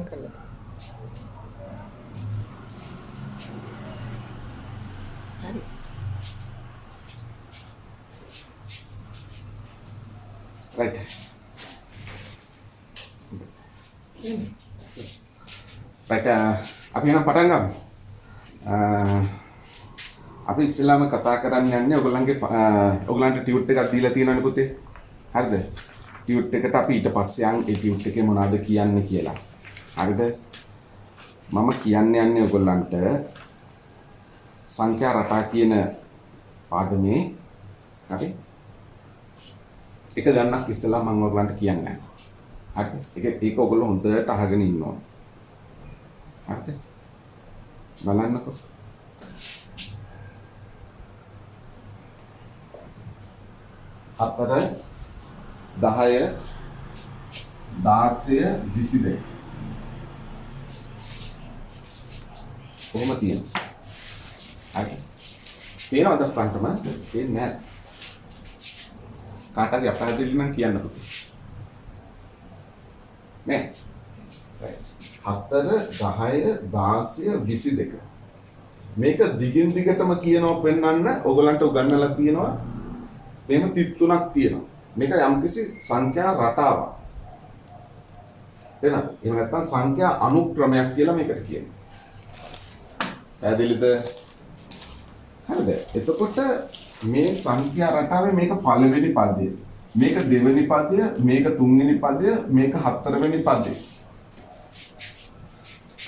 කරලා හරි. right right අපි නම් පටන් ගමු. අපි ඉස්සෙල්ලාම කතා කරන්න යන්නේ ඔයගලන්ට ටියුට් එකක් දීලා තියෙනවනේ පුතේ. හරිද? ටියුට් එකට අපි ඊට පස්සේ යන් ඒ ටියුට් එකේ මොනවද කියන්නේ කියලා. හරිද? මම කියන්න යන්නේ ඔයගලන්ට සංඛ්‍යා රටා කියන පාඩමේ හරි එක ගණනක් ඉස්සෙල්ලා මම ඔයගලන්ට කියන්නේ. හරිද? ඒක ඔයගොල්ලෝ හොඳට අහගෙන ඉන්න ඕන. හරිද? බලන්නකෝ. හතර 10 16 22 කොහොම තියෙනවා? හරි. තේරෙනවද පන්තම? තේරෙන්නේ නැහැ. කාට හරි අපහසුයි නම් කියන්න පුතේ. නේ? 4 10 16 22 මේක දිගින් දිගටම කියනවා පෙන්වන්න ඕගලන්ට උගන්වලා තියෙනවා. මේක 33ක් තියෙනවා. මේක යම්කිසි සංඛ්‍යා රටාවක්. තේරෙනවද? එහෙම නැත්නම් සංඛ්‍යා අනුක්‍රමයක් කියලා මේකට කියනවා. පැහැදිලිද? හරිද? එතකොට මේ සංඛ්‍යා රටාවේ මේක පළවෙනි පදය, මේක දෙවෙනි පදය, මේක තුන්වෙනි පදය, මේක හතරවෙනි පදය.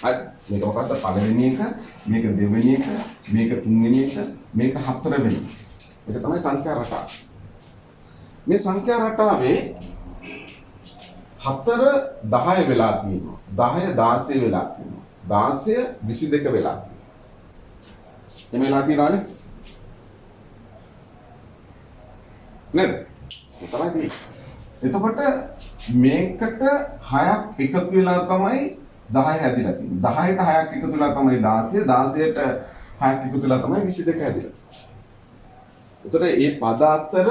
හරි. මේක මොකක්ද? පළවෙනි එක, මේක දෙවෙනි එක, මේක තුන්වෙනි එක, මේක හතරවෙනි. ඒක තමයි සංඛ්‍යා රටාව. මේ සංඛ්‍යා රටාවේ 4 10 වෙලා තියෙනවා. 10 16 වෙලා තියෙනවා. 16 22 වෙලා තියෙනවා. එමෙ වෙලා තියෙනවනේ. නේද? ඒ තමයි තියෙන්නේ. එතකොට මේකට 6ක් එකතු වෙලා තමයි 10 හැදිලා තියෙන්නේ. 10ට 6ක් එකතු වෙලා තමයි 16, 16ට 6ක් එකතු වෙලා තමයි 22 හැදිලා. එතකොට මේ පද අතර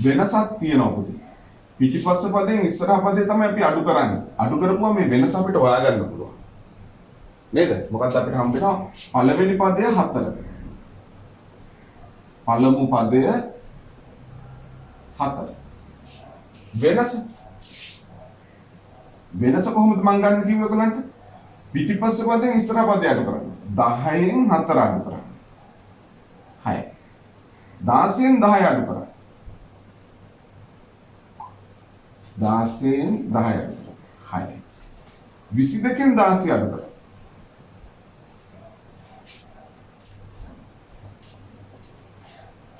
වෙනසක් තියෙනවා පුතේ. පිටිපස්ස පදයෙන් ඉස්සරහ පදේ තමයි අපි අඩු කරන්නේ. අඩු කරපුවා මේ වෙනස අපිට හොයාගන්න පුළුවන්. නේද? මොකද අපිට හම්බ වෙනවා පළවෙනි පදය 4. පළමු පදය 4. වෙනස කොහොමද මම ගන්න කිව්වේ ඔයගලන්ට? පිටිපස්ස පදයෙන් ඉස්සරහ පදේ අඩු කරන්න. 10න් 4 අඩු කරන්න. 6. 16න් 10 අඩු කරන්න. 16න් 10 අඩු කරන්න. 6. 22න් 16 අඩු කරන්න.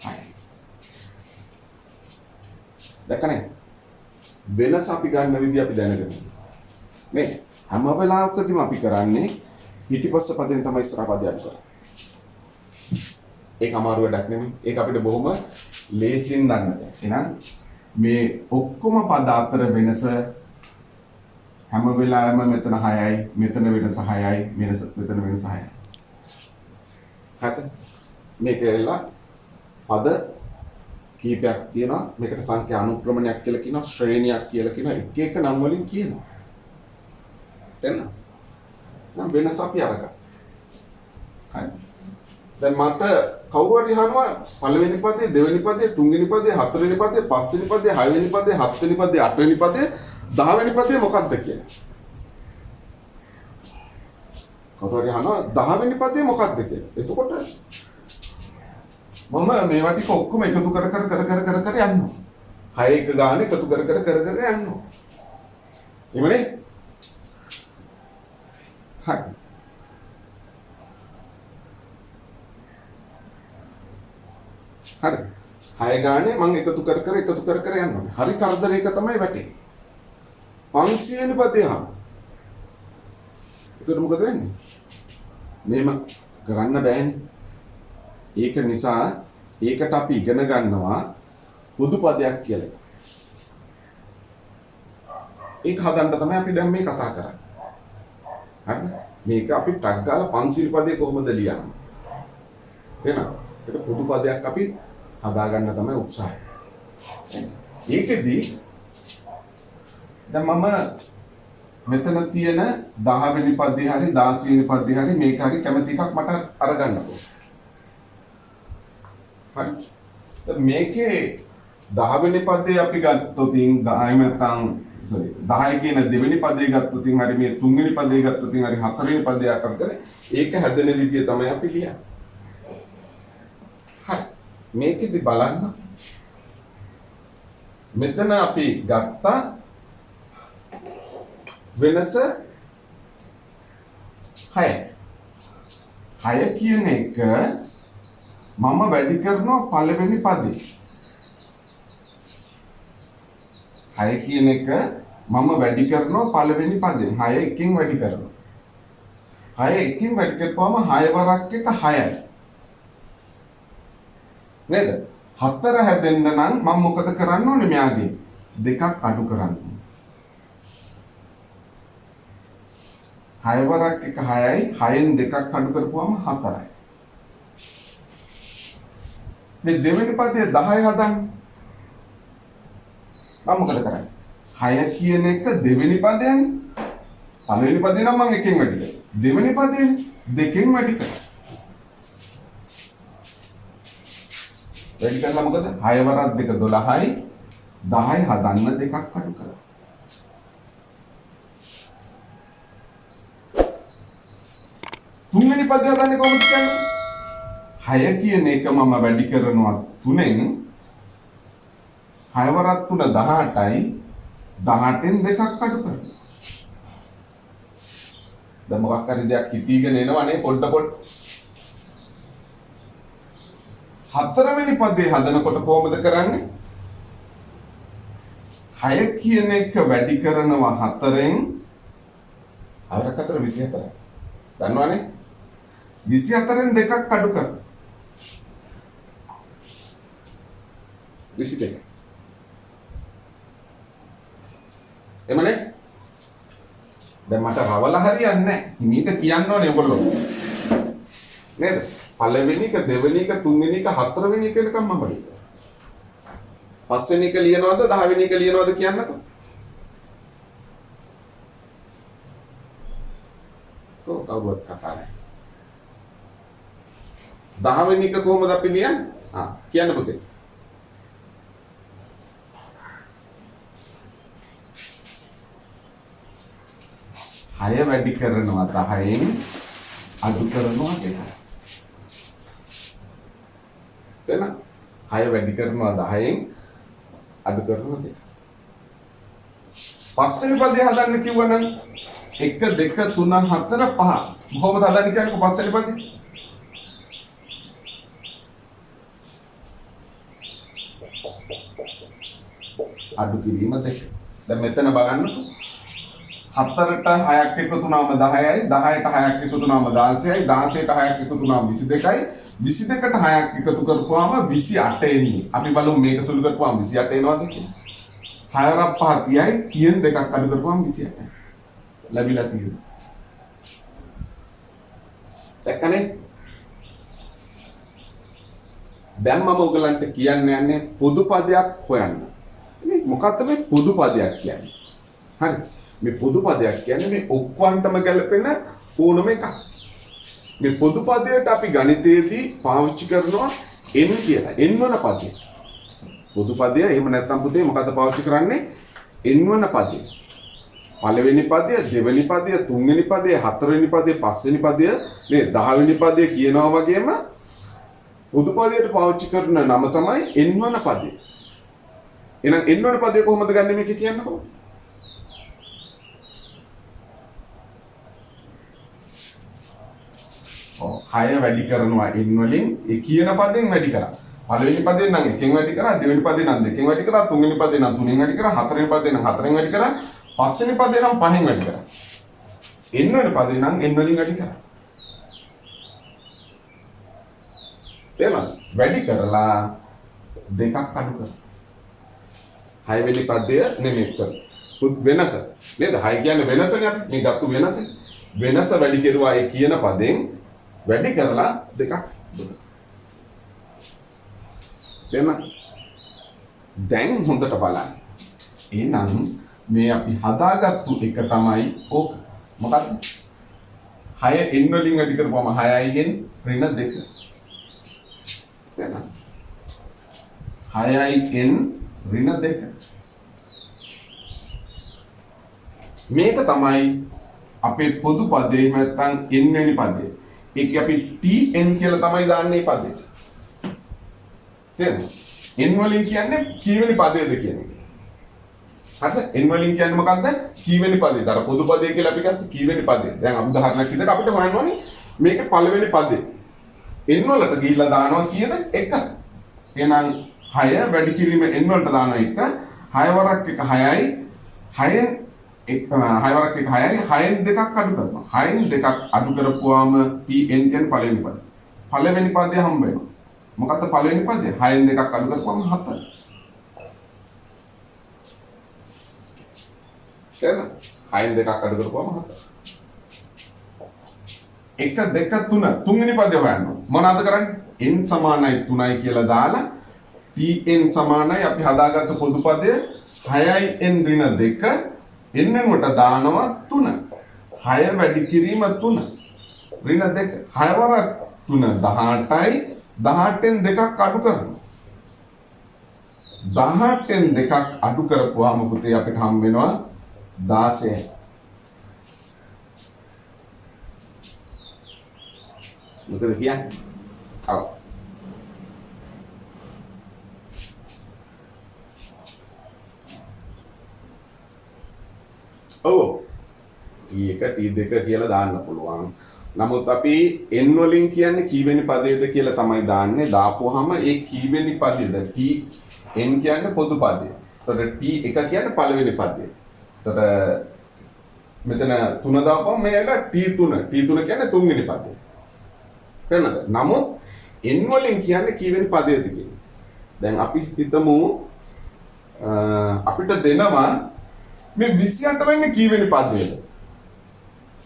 6. දැක්කනේ? වෙනස අපි ගන්න විදිහ අපි දැනගමු. මේ හැම වෙලාවකදීම අපි කරන්නේ පිටිපස්ස පදයෙන් තමයි ඉස්සරහ පදේ අඩු කරන්නේ. ඒක අමාරු වැඩක් නෙමෙයි. ඒක අපිට බොහොම ලේසියෙන් ගන්න දෙයක්. එහෙනම් මේ ඔක්කොම පද අතර වෙනස හැම වෙලාවෙම මෙතන 6යි, මෙතන වෙනස 6යි, මෙතන වෙනස 6යි. හරිද? මේක එලා පද කීපයක් තියෙනවා. මේකට සංඛ්‍යා අනුක්‍රමණයක් කියලා කියනවා, ශ්‍රේණියක් කියලා කියනවා. එක එක නම් වලින් කියනවා. තේරෙනවද? නම් වෙනස අපි අරගත්තා. හරි. දැන් මට කවුරු හරි අහනවා පළවෙනි පදේ, දෙවෙනි පදේ, තුන්වෙනි පදේ, හතරවෙනි පදේ, පස්වෙනි පදේ, හයවෙනි පදේ, හත්වෙනි පදේ, අටවෙනි පදේ, 10වෙනි පදේ මොකක්ද කියලා. කවුරු හරි අහනවා 10වෙනි පදේ මොකක්ද කියලා. එතකොට මම මේවා ටික ඔක්කොම එකතු කර යනවා. 6 එක ගානේ එකතු කර යනවා. එමනේ? හරි. හරි. 6 ගානේ මම එකතු කර යනවා. හරි කරදරයක තමයි වැටෙන්නේ. 500 වෙනි පදේ අහන්න. එතකොට මොකද වෙන්නේ? මේම කරන්න බෑනේ. ඒක නිසා ඒකට අපි ඉගෙන ගන්නවා පොදු පදයක් කියලා. ඒක හදන්න තමයි අපි දැන් මේ කතා කරන්නේ. හරිද? මේක අපි ටක් ගාලා පන්සිල් පදේ කොහොමද ලියන්නේ? තේරෙනවද? ඒක පොදු පදයක් අපි හදාගන්න තමයි උත්සාහය. ඒකෙදි දැන් මම මෙතන තියෙන 10 වෙනි පදේ හරි 16 වෙනි පදේ හරි මේක හරි කැමති එකක් මට අරගන්නකෝ. හරි. මේකේ 10 වෙනි පදේ අපි ගත්තොත් එහෙනම් නැත්නම් sorry 10 කියන දෙවෙනි පදේ ගත්තොත් හරි මේ තුන්වෙනි පදේ ගත්තොත් හරි හතරවෙනි පදේ ආකාර කරලා ඒක හැදෙන විදිය තමයි අපි ලියන්නේ. හරි. මේකෙදි බලන්න. මෙතන අපි ගත්තා වෙනස 6. 6 කියන එක මම වැඩි කරනවා පළවෙනි පදේ. 6 කියන එක මම වැඩි කරනවා පළවෙනි පදේ. 6 එකකින් වැඩි කරනවා. 6 එකකින් වැඩි කරපුවම 6 වරක් එක 6යි. නේද? 4 හැදෙන්න නම් මම මොකද කරන්න ඕනේ මෙයාගේ? දෙකක් අඩු කරන්න ඕනේ. 6 වරක් එක 6යි 6න් දෙකක් අඩු කරපුවම 4යි. මේ දෙවෙනි පදේ 10 හදන්න. මම මොකද කරන්නේ? 6 කියන එක දෙවෙනි පදයනේ. පළවෙනි පදේ නම් මම එකෙන් වැඩි කරා. දෙවෙනි පදේ දෙකෙන් වැඩි කරා. වැඩි කරලා මොකද? 6 වරක් 2 12යි 10යි හදන්න දෙකක් අඩු කරා. තුන්වෙනි පදේ හදන්නේ කොහොමද කියන්නේ? 6 කියන එක මම වැඩි කරනවා 3ෙන් 6 වරක් 3 18යි 18න් දෙකක් අඩු කරනවා. දැන් මොකක් හරි දෙයක් හිතීගෙන එනවනේ පොඩ. හතරවෙනි පදේ හදනකොට කොහොමද කරන්නේ? 6 කියන එක වැඩි කරනවා 4ෙන් අවරක් 4 24යි. දන්නවනේ? 24න් දෙකක් අඩු කරනවා. 22. එමනේ? දැන් මට රවල හරියන්නේ නැහැ. හිමීට කියන්න ඕනේ ඔයගොල්ලෝ. නේද? පළවෙනි එක, දෙවෙනි එක, තුන්වෙනි එක, හතරවෙනි එක එනකම් මම බලන්න. පස්වෙනි එක ලියනවද, 10 වෙනි එක ලියනවද කියන්නකෝ. කවුරුත් කතා නැහැ. 10 වෙනි එක කොහොමද අපි ලියන්නේ? කියන්න පුතේ. 6 වැඩි කරනවා 10න් අඩු කරනවා 2. එතන 6 වැඩි කරනවා 10න් අඩු කරනවා 2. පස්වෙනි පදේ හදන්න කිව්වනම් 1 2 3 4 5 කොහොමද හදන්නේ කියන්නේ පස්වෙනි පදේ? අඩු කිරීම 2. දැන් මෙතන බලන්නකෝ. 4ට 6ක් එකතු වුණාම 10යි 10ට 6ක් එකතු වුණාම 16යි 16ට 6ක් එකතු වුණාම 22යි 22ට 6ක් එකතු කරපුවාම 28 එන්නේ. අපි බලමු මේක සුළු කරපුවාම 28 එනවද කියලා. 6 5 30යි 30න් දෙකක් අඩු කරපුවාම 28යි. ලැබිලා තියෙනවා. දැක්කනේ? දැන් මම ඔයගලන්ට කියන්න යන්නේ පොදු පදයක් හොයන්න. මේ මොකක්ද මේ පොදු පදයක් කියන්නේ? හරි. මේ පොදු පදයක් කියන්නේ මේ ඔක්කොන්ටම ගැලපෙන ඕනම එකක්. මේ පොදු පදයට අපි ගණිතයේදී පාවිච්චි කරනවා n කියලා. n වන පදය. පොදු පදය එහෙම නැත්නම් පුතේ මොකද්ද පාවිච්චි කරන්නේ? n වන පදය. පළවෙනි පදය, දෙවෙනි පදය, තුන්වෙනි පදය, හතරවෙනි පදය, පස්වෙනි පදය, මේ 10 වෙනි පදය කියනවා වගේම පොදු පදයට පාවිච්චි කරන නම තමයි n වන පදය. එහෙනම් n වන පදය කොහොමද ගන්නෙ මේක කියන්නකෝ. 6 වැඩි කරනවා n වලින් ඒ කියන පදයෙන් වැඩි කරා. පළවෙනි පදයෙන් නම් එකෙන් වැඩි කරා, දෙවෙනි පදයෙන් නම් දෙකෙන් වැඩි කරා, තුන්වෙනි පදයෙන් නම් තුනෙන් වැඩි කරා, හතරවෙනි පදයෙන් නම් හතරෙන් වැඩි කරා, පස්වෙනි පදයෙන් නම් පහෙන් වැඩි කරා. n වෙනි පදයෙන් නම් n වලින් වැඩි කරා. තේරුණාද? වැඩි කරලා දෙකක් අඩු කරා. 6 වෙනි පදය නෙමෙයි වෙනස. නේද? 6 කියන්නේ වෙනසනේ අපි මේ ගත්තු වෙනස. වෙනස වැඩි කෙරුවා ඒ කියන පදයෙන් වැඩි කරලා දෙකක් දුන්නා. දැන් හොඳට බලන්න. එහෙනම් මේ අපි හදාගත්තු එක තමයි ඕක. මොකක්ද? 6 n වලින් වැඩි කරපුවම 6i n ඍණ 2. තේරෙනවද? 6i n ඍණ 2. මේක තමයි අපේ පොදු පදේ නැත්නම් n වෙනි පදේ. ඒක අපි tn කියලා තමයි දාන්නේ පදේ. තේරෙනවද? n වලින් කියන්නේ කීවෙනි පදේද කියන එක. හරිද? n වලින් කියන්නේ මොකක්ද? කීවෙනි පදේද? අර පොදු පදේ කියලා අපි ගත්ත කීවෙනි පදේ. දැන් උදාහරණයක් විදිහට අපිට හොයන්න ඕනේ මේකේ පළවෙනි පදේ. n වලට ගිහිල්ලා දානවා කීයද? 1. එහෙනම් 6 වැඩි කිරීම n වලට දානවා 1. 6 වරක් 1 6යි. 6න් 6 වරක් 1 6යි. 6න් දෙකක් අඩු කරනවා. 6න් දෙකක් අඩු කරපුවාම tn කියන්නේ පළවෙනි පදේ. පළවෙනි පදේ හම්බ වෙනවා. මොකක්ද පළවෙනි පදේ? 6න් දෙකක් අඩු කරපුවාම 7. තේරෙනවද? 6න් දෙකක් අඩු කරපුවාම 7. 1 2 3 තුන්වෙනි පදේ හොයන්න. මොනවද කරන්නේ? n සමානයි 3යි කියලා දාලා tn සමානයි අපි හදාගත්තු පොදු පදය 6යි n ඍණ 2 n වෙනුවට දානවා 3. 6 වැඩි කිරීම 3 ඍණ 2. 6 වරක් 3 18යි. 18න් දෙකක් අඩු කරනවා. 18න් දෙකක් අඩු කරපුවාම පුතේ අපිට හම් වෙනවා 16. මොකද කියන්නේ? අව ඔව් T1 T2 කියලා දාන්න පුළුවන්. නමුත් අපි n වලින් කියන්නේ කීවෙනි පදයේද කියලා තමයි දාන්නේ. දාපුවාම ඒ කීවෙනි පදයේද t n කියන්නේ පොදු පදය. එතකොට t1 කියන්නේ පළවෙනි පදය. එතකොට මෙතන 3 දාපුවම මේක t3. t3 කියන්නේ තුන්වෙනි පදය. තේරෙනවද? නමුත් n වලින් කියන්නේ කීවෙනි පදයේද කියන්නේ. දැන් අපි හිතමු අපිට දෙනවා මේ 28 වෙන්නේ කීවෙනි පදයේද?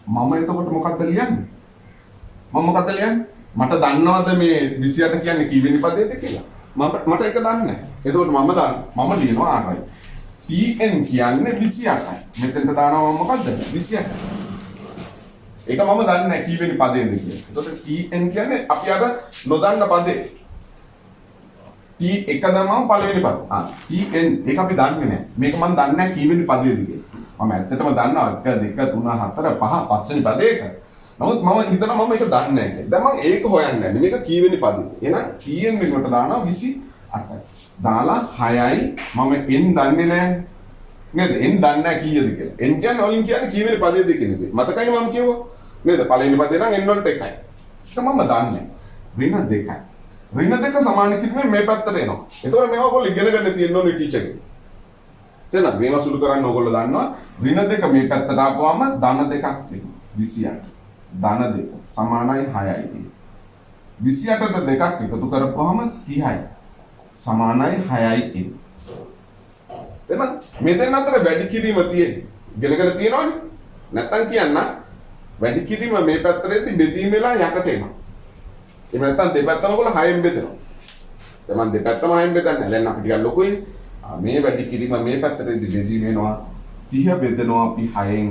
මම එතකොට මොකක්ද ලියන්නේ? මම මොකක්ද ලියන්නේ? මට දන්නවද මේ 28 කියන්නේ කීවෙනි පදයේද කියලා? මට ඒක දන්නේ නැහැ. එතකොට මම ලියනවා R. tn කියන්නේ 28යි. මෙතෙන්ට දානවා මොකද්ද? 28. ඒක මම දන්නේ නැහැ කීවෙනි පදයේද කියලා. එතකොට tn කියන්නේ අපි අර නොදන්න පදේ. t1 දමම පළවෙනි පද. tn ඒක අපි දන්නේ නැහැ. මේක මම දන්නේ නැහැ කීවෙනි පදයේද කියලා. මම ඇත්තටම දන්නවා 1 2 3 4 5 පස්වෙනි පදයක. නමුත් මම හිතනවා මම ඒක දන්නේ නැහැ කියලා. දැන් මම ඒක හොයන්නේ නැහැ. මේක කීවෙනි පදයද? එහෙනම් tn වෙනුවට දානවා 28යි. දාලා 6යි මම n දන්නේ නැහැ. නේද? n දන්නේ නැහැ කීයද කියලා. n කියන්නේ වලින් කියන්නේ කීවෙනි පදයේද කියන එක. මතකයිනේ මම කිව්වා. නේද? පළවෙනි පදේ නම් n වලට 1යි. ඒක මම දන්නේ. ඍණ 2යි. ඍණ 2 සමාන කිරීමෙන් මේ පැත්තට එනවා. ඒතකොට මේවා ඔයගොල්ලෝ ඉගෙන ගන්න තියෙන්න ඕනේ ටීචර්ගෙන්. තේරෙනවද? මේවා සුළු කරන්න ඕගොල්ලෝ දන්නවා. ඍණ 2 මේ පැත්තට ආපුවාම ධන 2ක් වෙනවා. 28. ධන 2 සමානයි 6යි. 28ට 2ක් එකතු කරපුවාම 30යි. සමානයි 6යි. තේරෙනවද? මේ දෙන්න අතර වැඩි කිරීම තියෙන්නේ. ඉගෙනගෙන තියෙනවනේ. නැත්තම් කියන්න වැඩි කිරීම මේ පැත්තටදී බෙදීම වෙලා යටට එනවා. එහෙම නැත්තම් දෙපැත්තම ඔයගොල්ලෝ 6ෙන් බෙදනවා. දැන් මම දෙපැත්තම 6ෙන් බෙදන්නේ. දැන් අපි ටිකක් ලොකුයිනේ. මේ වැඩි කිරීම මේ පැත්තටදී බෙදීම වෙනවා. 30 බෙදනවා අපි 6ෙන්.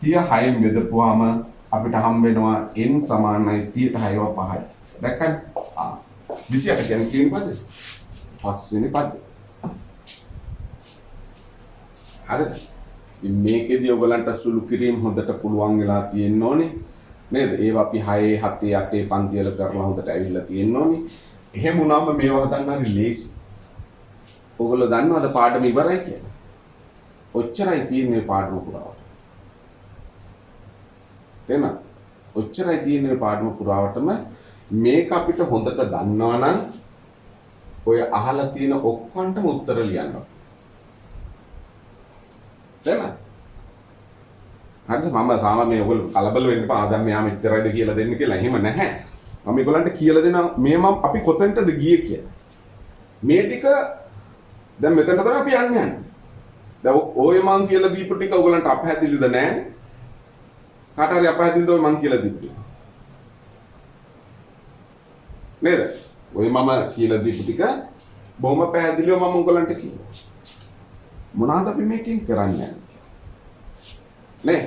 30 6ෙන් බෙදපුවාම අපිට හම්බ වෙනවා n සමානයි 30ට 6ව 5යි. දැක්කද? 28 කියන්නේ කීවෙනි පදේ? 5 වෙනි පදේ. හරිද? මේකෙදී ඔයගලන්ට සුළු කිරීම හොඳට පුළුවන් වෙලා තියෙන්න ඕනේ. නේද? ඒවා අපි 6 7 8 පන්ති වල කරලා හොඳට ඇවිල්ලා තියෙන්න ඕනේ. එහෙම වුණාම මේවා හදන්න හරි ලේසි. ඔයගොල්ලෝ දන්නවද පාඩම ඉවරයි කියලා? ඔච්චරයි තියෙන්නේ පාඩම පුරාවට. තේරුණා? ඔච්චරයි තියෙන්නේ පාඩම පුරාවටම මේක අපිට හොඳට දන්නවා නම් ඔය අහලා තියෙන ඔක්කොන්ටම උත්තර ලියන්න. තේරුණා? හරිද? මම සාමාන්‍යයෙන් ඔයගොල්ලෝ කලබල වෙන්න එපා. දැන් මෙයා මෙච්චරයිද කියලා දෙන්න කියලා. එහෙම නැහැ. මම ඒගොල්ලන්ට කියලා දෙනවා මේ මම අපි කොතෙන්ටද ගියේ කියලා. මේ ටික දැන් මෙතන තමයි අපි යන්නේ. දැන් ඔය මං කියලා දීපු ටික ඔයගොල්ලන්ට අපහැදිලිද නැහැ? කාට හරි අපහැදිලිද ඔය මං කියලා දීපු ටික? නේද? ඔය මම කියලා දීපු ටික බොහොම පැහැදිලිව මම ඔයගොල්ලන්ට කිව්වා. මොනවාද අපි මේකෙන් කරන්නේ නේ?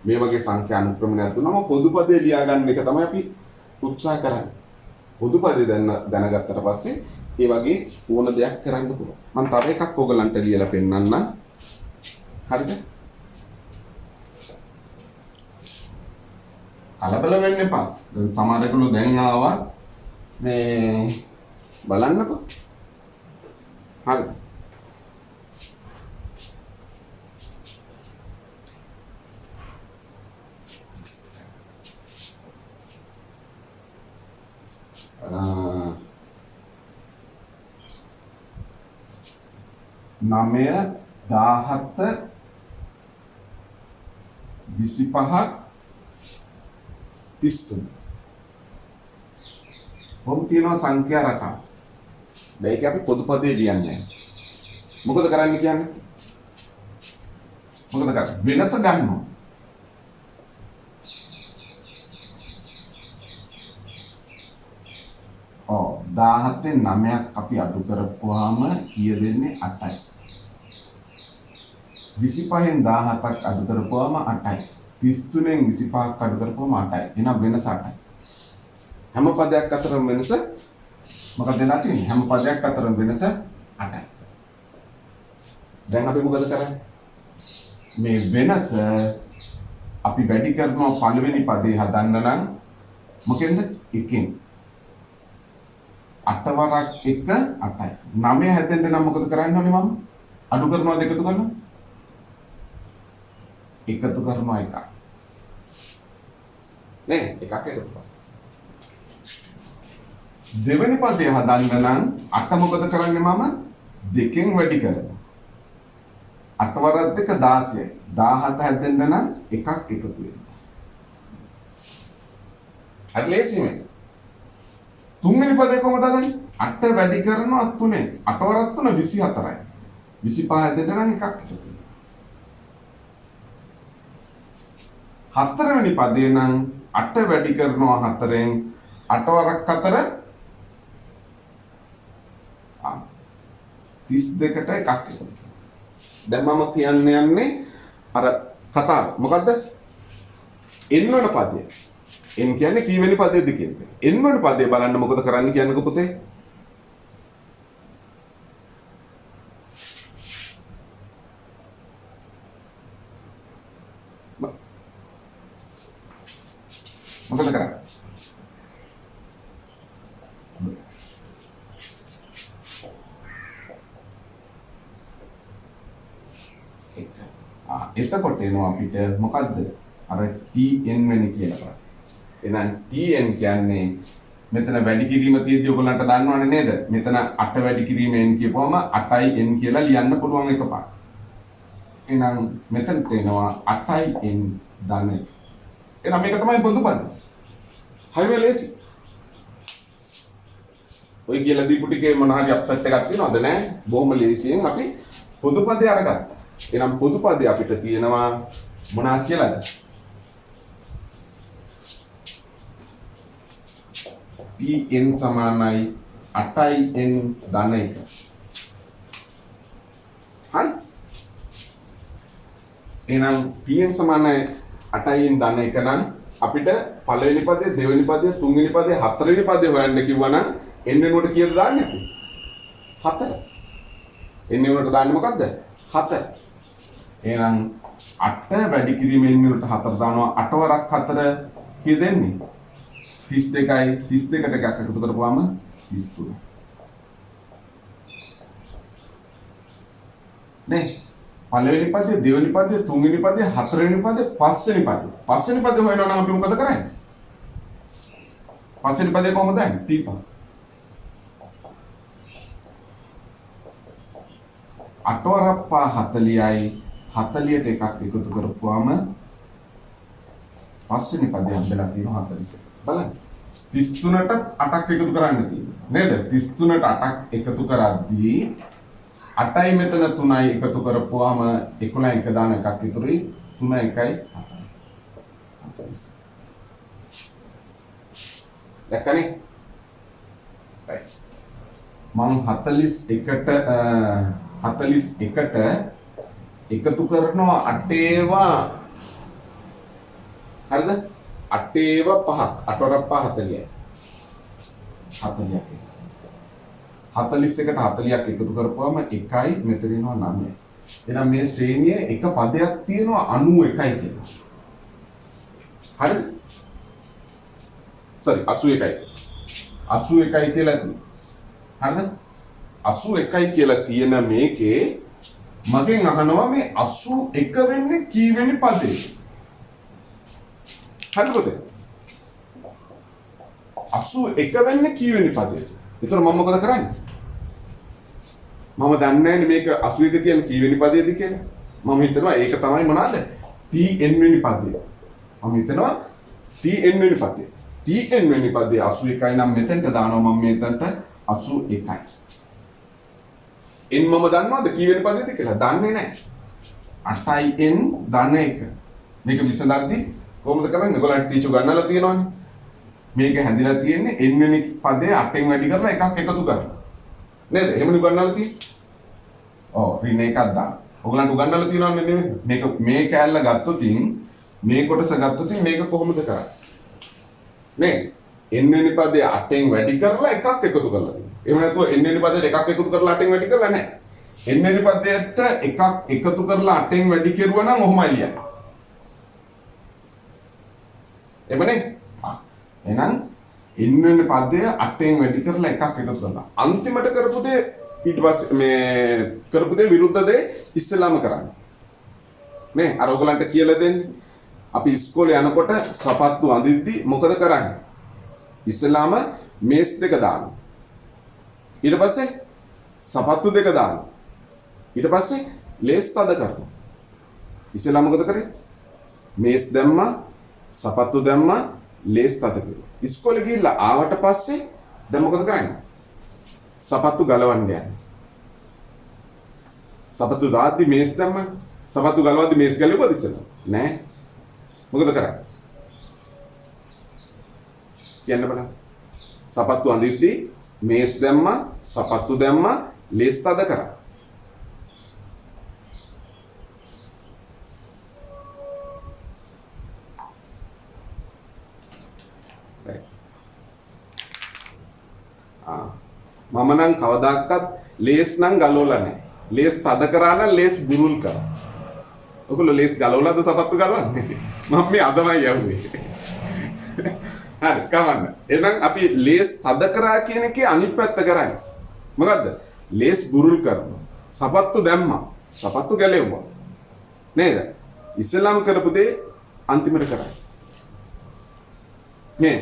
මේ වගේ සංඛ්‍යා අනුක්‍රමණයක් දුන්නම පොදු පදේ ලියා ගන්න එක තමයි අපි උත්සාහ කරන්නේ. පොදු පදේ දැනගත්තට පස්සේ ඒ වගේ ඕන දෙයක් කරන්න පුළුවන්. මම තව එකක් ඔයගලන්ට ලියලා පෙන්නන්නම්. හරිද? කලබල වෙන්න එපා. සමහරකලු දැන් ආවා මේ බලන්නකෝ. හරිද? නමය 17 25 33 මොකද තියෙනවා සංඛ්‍යා රටාව. මේක අපි පොදු පදේ ලියන්නේ. මොකද කරන්න කියන්නේ? මොකද කරන්නේ? වෙනස ගන්නවා. ඔව් 17න් 9ක් අපි අඩු කරපුවාම කීය දෙන්නේ 8යි. 25න් 17ක් අඩු කරපුවාම 8යි. 33න් 25ක් අඩු කරපුවාම 8යි. එහෙනම් වෙනස 8යි. හැම පදයක් අතරම වෙනස මොකක්ද වෙලා තියෙන්නේ? හැම පදයක් අතරම වෙනස 8යි. දැන් අපි මොකද කරන්නේ? මේ වෙනස අපි වැඩි කරනවා පළවෙනි පදේ හදන්න නම් මොකෙන්ද? 1කින්. 8 වරක් 1 8යි. 9 හැදෙන්න නම් මොකද කරන්න ඕනේ මම? අඩු කරනවද එකතු කරනවද? එකතු කරනවා එකක්. නේ එකක් එකතු කරනවා. දෙවෙනි පදේ හදන්න නම් 8 මොකද කරන්නේ මම? 2කින් වැඩි කරනවා. 8 වරක් 2 16යි. 17 හැදෙන්න නම් එකක් එකතු වෙනවා. හරි ලේසි මේක. තුන්වෙනි පදේ කොහොමද හදන්නේ? 8 වැඩි කරනවා 3ෙන්. 8 වරක් 3 24යි. 25 හැදෙන්න නම් එකක් එකතු වෙනවා. හතරවෙනි පදේ නම් 8 වැඩි කරනවා 4ෙන් 8 වරක් 4 32ට එකක් එකතු. දැන් මම කියන්න යන්නේ අර කතාව. මොකද්ද? n වන පදය. n කියන්නේ කීවෙනි පදයේද කියන්නේ. n වන පදේ බලන්න මොකද කරන්න කියන්නකෝ පුතේ. මොකද කරන්නේ? එතකොට එනවා අපිට මොකද්ද? අර tn වෙන කියලා බලන්න. එහෙනම් tn කියන්නේ මෙතන වැඩි කිරීම තියෙද්දි ඔයගොල්ලන්ට දන්නවනේ නේද? මෙතන 8 වැඩි කිරීම n කියපුවම 8යි n කියලා ලියන්න පුළුවන් එකපාර. එහෙනම් මෙතනට එනවා 8යි n ධන 1. එහෙනම් මේක තමයි පොදු පද. හරිම ලේසි. ඔය කියලා දීපු ටිකේ මොන හරි අප්සෙට් එකක් තියෙනවද නැහැ? බොහොම ලේසියෙන් අපි පොදු පදේ අරගත්තා. එහෙනම් පොදු පදේ අපිට තියෙනවා මොනවා කියලාද? pn සමානයි 8n ධන 1. හරි? එහෙනම් pn සමානයි 8n ධන 1 නම් අපිට පළවෙනි පදේ, දෙවෙනි පදේ, තුන්වෙනි පදේ, හතරවෙනි පදේ හොයන්න කිව්වනම් n වෙනුවට කීයද දාන්නේ අපි? 4. n වෙනුවට දාන්නේ මොකද්ද? 4. එහෙනම් 8 වැඩි කිරීමෙන් n වෙනුවට 4 දානවා. 8 වරක් 4 කී දෙන්නේ? 32යි. 32ට එකක් එකතු කරපුවාම 33. නේ? පළවෙනි පදේ, දෙවෙනි පදේ, තුන්වෙනි පදේ, හතරවෙනි පදේ, පස්වෙනි පදේ. පස්වෙනි පදේ හොයනවා නම් අපි මොකද කරන්නේ? පස්වෙනි පදේ කොහොමද දන්නේ? තීපා. 8 වරක් 40යි. 40ට එකක් එකතු කරපුවාම පස්වෙනි පදේ හම්බෙලා තියෙනවා 40. බලන්න. 33ට 8ක් එකතු කරන්න තියෙනවා. නේද? 33ට 8ක් එකතු කරද්දී 8යි මෙතන 3යි එකතු කරපුවාම 11 එක දාන එකක් ඉතුරුයි 3 1යි 4යි. දැක්කනේ? right. මම 41ට 41ට එකතු කරනවා 8 හරිද? 8 5ක් 8 40යි. 40ක්. 41ට 40ක් එකතු කරපුවම 1යි මෙතන එනවා 9යි. එහෙනම් මේ ශ්‍රේණියේ එක පදයක් තියෙනවා 91යි කියලා. හරිද? sorry 81යි. 81යි කියලා තියෙනවා. හරිද? 81යි කියලා තියෙන මේකේ මගෙන් අහනවා මේ 81 වෙන්නේ කීවෙනි පදේ? හරිද පුතේ? 81 වෙන්නේ කීවෙනි පදේද? ඒතර මම මොකද කරන්නේ? මම දන්නේ නැහැ මේක 81 කියන්නේ කීවෙනි පදේද කියලා. මම හිතනවා ඒක තමයි මොනවාද? tn වෙනි පදේ. මම හිතනවා tn වෙනි පදේ. tn වෙනි පදේ 81යි නම් මෙතෙන්ට දානවා මම මෙතනට 81යි. n මම දන්නවද කීවෙනි පදේද කියලා? දන්නේ නැහැ. 8යි n ධන 1. මේක විසඳද්දි කොහොමද කරන්නේ? ඔයගොල්ලන්ට ටීචර් ගන්නලා තියෙනවනේ. මේක හැදිලා තියෙන්නේ n වෙනි පදේ 8න් වැඩි කරලා එකක් එකතු කරලා. නේද? එහෙමනේ ගන්නලා තියෙන්නේ. ඔව් ඍණ එකක් දාන්න. ඔයගොල්ලන්ට ගන්නලා තියෙනවනේ නෙමෙයි. මේක මේ කෑල්ල ගත්තොතින් මේ කොටස ගත්තොතින් මේක කොහොමද කරන්නේ? නේ? n වෙනි පදේ 8න් වැඩි කරලා එකක් එකතු කරලා තියෙනවා. එහෙම නැත්නම් n වෙනි පදේට එකක් එකතු කරලා 8න් වැඩි කරලා නැහැ. n වෙනි පදයට එකක් එකතු කරලා 8න් වැඩි කරුවා නම් ඔහොමයි ලියන්නේ. එබනේ? එහෙනම් n වෙනි පදය 8න් වැඩි කරලා එකක් එකතු කරලා අන්තිමට කරපු දේ ඊට පස්සේ මේ කරපු දේ විරුද්ධ දේ ඉස්සෙල්ලාම කරන්න. නේ අර ඔයගලන්ට කියලා දෙන්නේ. අපි ඉස්කෝලේ යනකොට සපත්තු අඳිද්දි මොකද කරන්නේ? ඉස්සෙල්ලාම මේස් දෙක දානවා. ඊට පස්සේ සපත්තු දෙක දානවා. ඊට පස්සේ ලේස් තද කරනවා. ඉස්සෙල්ලාම මොකද කරේ? මේස් දැම්මා, සපත්තු දැම්මා, ලේස් තද කරුවා. ඉස්කෝලේ ගිහිල්ලා ආවට පස්සේ දැන් මොකද කරන්නේ? සපත්තු ගලවන්න යන්නේ. සපත්තු දාද්දි මේස් දැම්මා. සපත්තු ගලවද්දි මේස් ගලවුවද ඉස්සෙල්ලා? නෑ. මොකද කරන්නේ? කියන්න බලන්න. සපත්තු අඳිද්දි මේස් දැම්මා, සපත්තු දැම්මා, ලේස් තද කරා. මම නම් කවදාකවත් ලේස් නම් ගලවලා නැහැ. ලේස් තද කරා නම් ලේස් බුරුල් කරා. ඔයගොල්ලෝ ලේස් ගලවලාද සපත්තු ගලවන්නේ? මම මේ අදමයි යවුවේ. හරි කවන්න. එහෙනම් අපි ලේස් තද කරා කියන එකේ අනිත් පැත්ත කරන්නේ. මොකද්ද? ලේස් බුරුල් කරනවා. සපත්තු දැම්මා. සපත්තු ගැලෙව්වා. නේද? ඉස්ලාම් කරපු දේ අන්තිමට කරන්නේ. නේ.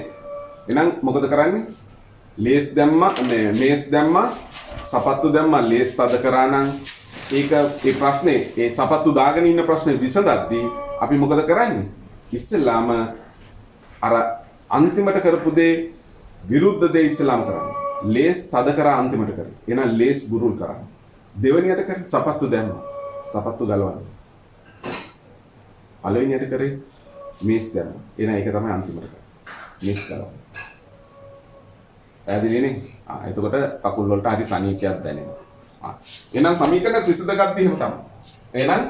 එහෙනම් මොකද කරන්නේ? ලේස් දැම්මා මේස් දැම්මා සපත්තු දැම්මා ලේස් තද කරා නම් ඒක ඒ ප්‍රශ්නේ ඒ සපත්තු දාගෙන ඉන්න ප්‍රශ්නේ විසඳද්දී අපි මොකද කරන්නේ ඉස්සෙල්ලාම අර අන්තිමට කරපු දේ විරුද්ධ දේ ඉස්සෙල්ලාම කරන්නේ ලේස් තද කරා අන්තිමට කරේ එහෙනම් ලේස් බුරුල් කරන්නේ දෙවෙනියට කරේ සපත්තු දැම්මා සපත්තු ගලවන්න පළවෙනියට කරේ මේස් දැම්මා එහෙනම් ඒක තමයි අන්තිමට කරේ මේස් ගලවන්න ඇදිලිනේ එතකොට කකුල් වලට හරි සනීපයක් දැනෙනවා එහෙනම් සමීකරණ 32ක් දීම තමයි එහෙනම්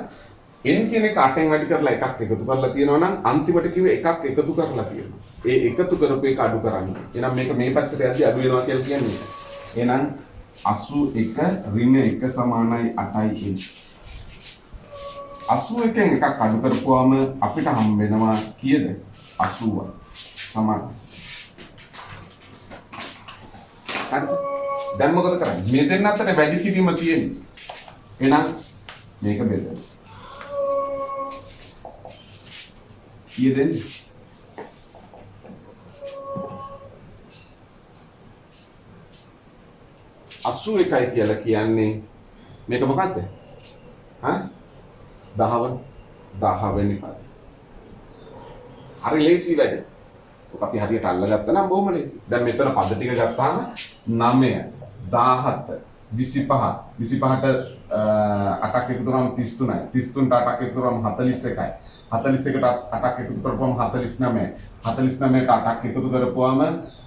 n කියන එක 8න් වැඩි කරලා එකක් එකතු කරලා තියෙනවා නම් අන්තිමට කිව්වේ එකක් එකතු කරලා තියෙනවා ඒ එකතු කරපු එක අඩු කරන්න එහෙනම් මේක මේ පැත්තට යද්දි අඩු වෙනවා කියලා කියන්නේ එහෙනම් 81 ඍණ 1 සමානයි 8යි n 81න් එකක් අඩු කරපුවාම අපිට හම් වෙනවා කීයද 80 සමානයි හරිද? දැන් මොකද කරන්නේ? මේ දෙන්න අතර වැඩි කිරීම තියෙන්නේ. එහෙනම් මේක බෙදන්න. කීයද දෙන්නේ? 81යි කියලා කියන්නේ මේක මොකද්ද? හා? 10 වෙනි පද. හරි ලේසි වැඩ. ඔක අපි හරියට අල්ලගත්තා නම් බොහොම ලේසි. දැන් මෙතන පද ටික ගත්තාම 9 17 25 25ට 8ක් එකතු කරාම 33යි 33ට 8ක් එකතු කරාම 41යි 41ට 8ක් එකතු කරපුවම 49යි 49ට 8ක් එකතු කරපුවම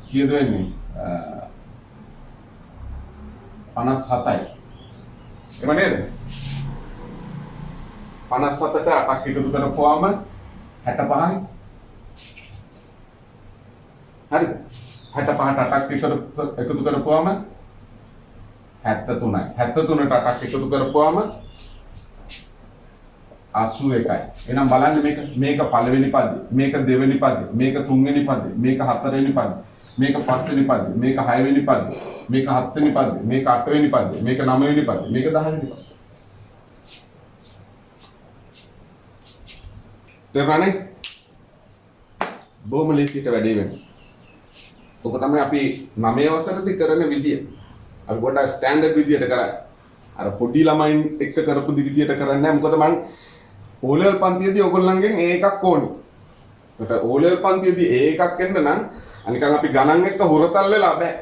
කීයද වෙන්නේ 57යි එහෙම නේද? 57ට 8ක් එකතු කරපුවාම 65යි. හරිද? 65ට 8ක් එකතු කරපුවාම 73යි. 73ට 8ක් එකතු කරපුවාම 81යි. එහෙනම් බලන්න මේක පළවෙනි පදේ, මේක දෙවෙනි පදේ, මේක තුන්වෙනි පදේ, මේක හතරවෙනි පදේ, මේක පස්වෙනි පදේ, මේක හයවෙනි පදේ, මේක හත්වෙනි පදේ, මේක අටවෙනි පදේ, මේක නවවෙනි පදේ, මේක 10වෙනි පදේ. තේරුණානේ? බොහොම ලේසියට වැඩේ වෙනවා. ඔක තමයි අපි 9 වසරේදී කරන විදිය. අපි පොඩ්ඩක් ස්ටෑන්ඩඩ් විදියට කරන්නේ. අර පොඩි ළමයින් එක්ක කරපු විදියට කරන්නේ නැහැ. මොකද මං O level පන්තියේදී ඔයගොල්ලන්ගෙන් A එකක් ඕනේ. ඒකට O level පන්තියේදී A එකක් එන්න නම් අනිකන් අපි ගණන් එක්ක හොරතල් වෙලා බෑ.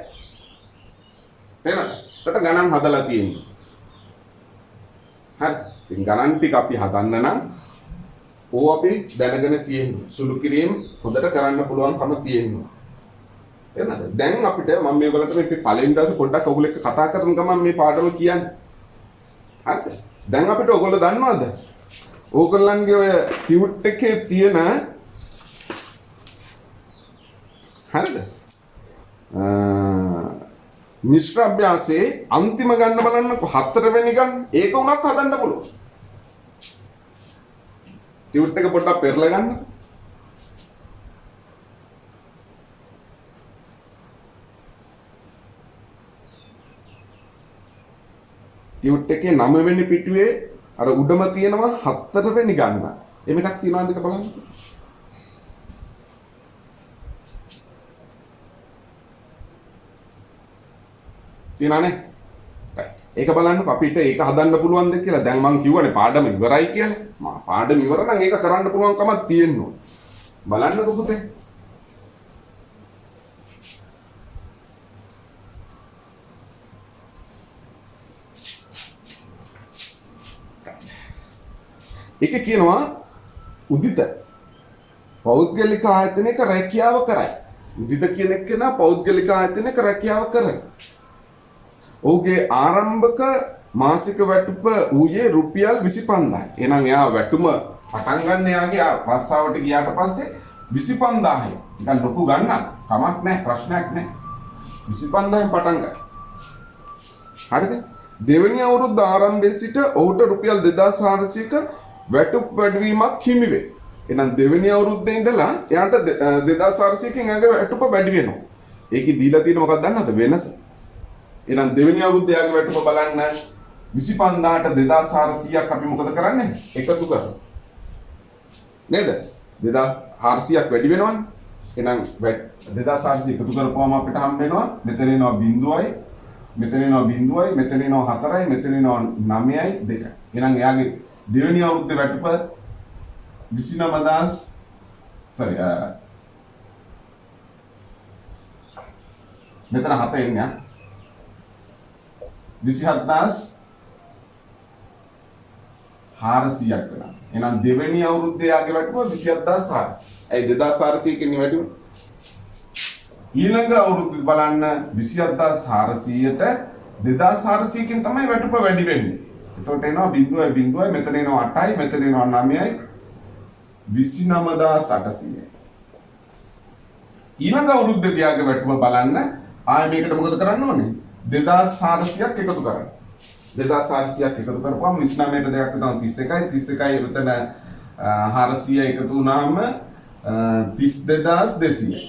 තේරෙනවද? ඒකට ගණන් හදලා තියෙනවා. හරි. ඉතින් ගණන් ටික අපි හදන්න නම් ඕ අපි දැනගෙන තියෙනවා. සුළු කිරීම හොඳට කරන්න පුළුවන්කම තියෙනවා. තේරෙනවද? දැන් අපිට මම මේගොල්ලන්ට මේ පළවෙනි දවසේ පොඩ්ඩක් ඔයගොල්ලෝ එක්ක කතා කරන ගමන් මේ පාඩම කියන්නේ. හරිද? දැන් අපිට ඔයගොල්ලෝ දන්නවද? ඕගොල්ලන්ගේ ඔය ටියුට් එකේ තියෙන හරිද? මිශ්‍ර අභ්‍යාසයේ අන්තිම ගන්න බලන්නකො 4 වෙනි ගන්න. ඒක උනත් හදන්න පුළුවන්. ටියුට් එක පොඩ්ඩක් පෙරලා ගන්න. ටියුට් එකේ 9 වෙනි පිටුවේ අර උඩම තියෙනවා 4 වෙනි ගන්න. එහෙම එකක් තියනවාද කියලා බලන්න. තියනනේ. ඒක බලන්නකො අපිට ඒක හදන්න පුළුවන්ද කියලා. දැන් මම කිව්වනේ පාඩම ඉවරයි කියලා. මම පාඩම ඉවර නම් ඒක කරන්න පුළුවන් කමක් තියෙනවා. බලන්නකො පුතේ. ඒක කියනවා උදිත පෞද්ගලික ආයතනයක රැකියාව කරයි. උදිත කියන එක නා පෞද්ගලික ආයතනයක රැකියාව කරයි. ඔහුගේ ආරම්භක මාසික වැටුප ඌයේ රුපියල් 25000යි. එහෙනම් එයා වැටුම පටන් ගන්න එයාගේ රස්සාවට ගියාට පස්සේ 25000යි. නිකන් ලොකු ගන්නක් කමක් නැහැ, ප්‍රශ්නයක් නැහැ. 25000න් පටන් ගන්න. හරිද? දෙවෙනි අවුරුද්ද ආරම්භයේ සිට ඔහුට රුපියල් 2400ක වැටුප් වැඩිවීමක් හිමි වේ. එහෙනම් දෙවෙනි අවුරුද්දේ ඉඳලා එයාට 2400කින් එයාගේ වැටුප වැඩි වෙනවා. ඒකේ දීලා තියෙන මොකක්ද දන්නවද වෙනස? එහෙනම් දෙවෙනි අවුරුද්දේ එයාගේ වැටුප බලන්න 25000ට 2400ක් අපි මොකද කරන්නේ? එකතු කරනවා. නේද? 2400ක් වැඩි වෙනවනේ. එහෙනම් 2400 එකතු කරපුවම අපිට හම්බ වෙනවා මෙතන එනවා බිඳුවයි, මෙතන එනවා බිඳුවයි, මෙතන එනවා 4යි, මෙතන එනවා 9යි 2යි. එහෙනම් එයාගේ දෙවෙනි අවුරුද්දේ වැටුප 29000 මෙතන 7 එන්නේ 27400ක් වෙනවා. එහෙනම් දෙවෙනි අවුරුද්දේ යාගේ වැටුප 27400. ඒ 2400 කින් වැටුප ඊළඟ අවුරුද්දේ බලන්න 27400ට 2400 කින් තමයි වැටුප වැඩි වෙන්නේ. එතකොට එනවා බිඳුවයි බිඳුවයි, මෙතන එනවා 8යි, මෙතන එනවා 9යි, 29800යි. ඊළඟ අවුරුද්දේ යාගේ වැටුප බලන්න ආයෙ මේකට මොකද කරන්න ඕනේ? 2400ක් එකතු කරන්න. 2400ක් එකතු කරපුවම 29ට දෙකක් වෙනවා 31යි, 31යි මෙතන 400 එකතු වුණාම 32200යි.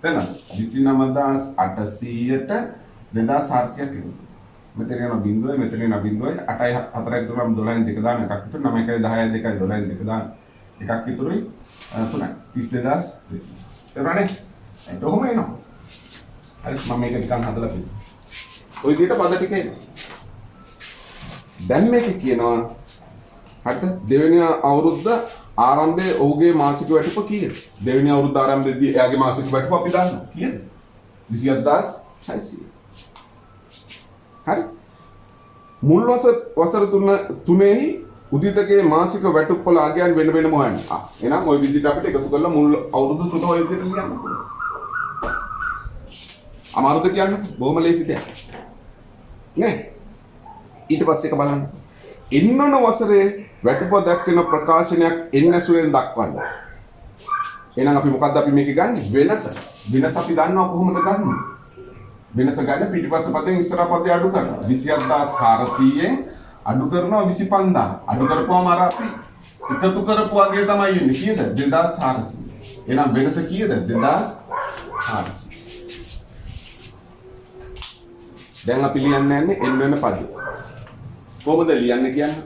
දැන් 29800ට 2400ක් එකතු. මෙතන යන බිඳුවයි, මෙතන යන බිඳුවයි 8යි 4යි දුරම් 12න් දෙක දාන එකක් ඉතුරු 9යි 10යි 2යි 12න් දෙක දාන එකක් ඉතුරුයි 3යි 32200. එතනනේ ඒක කොහොම එනවා? හරි මම මේක නිකන් හදලා බලන්න. ඔය විදිහට පද ටික එනවා. දැන් මේක කියනවා හරිද? දෙවෙනි අවුරුද්ද ආරම්භයේ ඔහුගේ මාසික වැටුප කීයද? දෙවෙනි අවුරුද්ද ආරම්භයේදී එයාගේ මාසික වැටුප අපි දන්නවා. කීයද? 27600. හරි? මුල් වසර තුනේහි උදිතගේ මාසික වැටුප් වල අගයන් වෙන වෙනම හොයන්න. එහෙනම් ওই විදිහට අපිට එකතු කරලා මුල් අවුරුදු තුන ඔය විදිහට ලියන්න පුළුවන්. අමාරුද කියන්නේ? බොහොම ලේසි දෙයක්. නේ. ඊට පස්සේ එක බලන්න. එන්නන වසරේ වැටුප දක්වන ප්‍රකාශනයක් එන්නසුරෙන් දක්වන්න. එහෙනම් අපි මොකද්ද අපි මේක ගන්න? වෙනස. වෙනස අපි දන්නවා කොහොමද ගන්න? වෙනස ගන්න පිටිපස්ස පදයෙන් ඉස්සරහ පදේ අඩු කරනවා. 27400න් අඩු කරනවා 25000. අඩු කරපුවාම අර අපි එකතු කරපු වගේ තමයි එන්නේ. කීයද? 2400. එහෙනම් වෙනස කීයද? 2400. දැන් අපි ලියන්න යන්නේ n වෙන පදේ. කොහොමද ලියන්නේ කියන්නේ?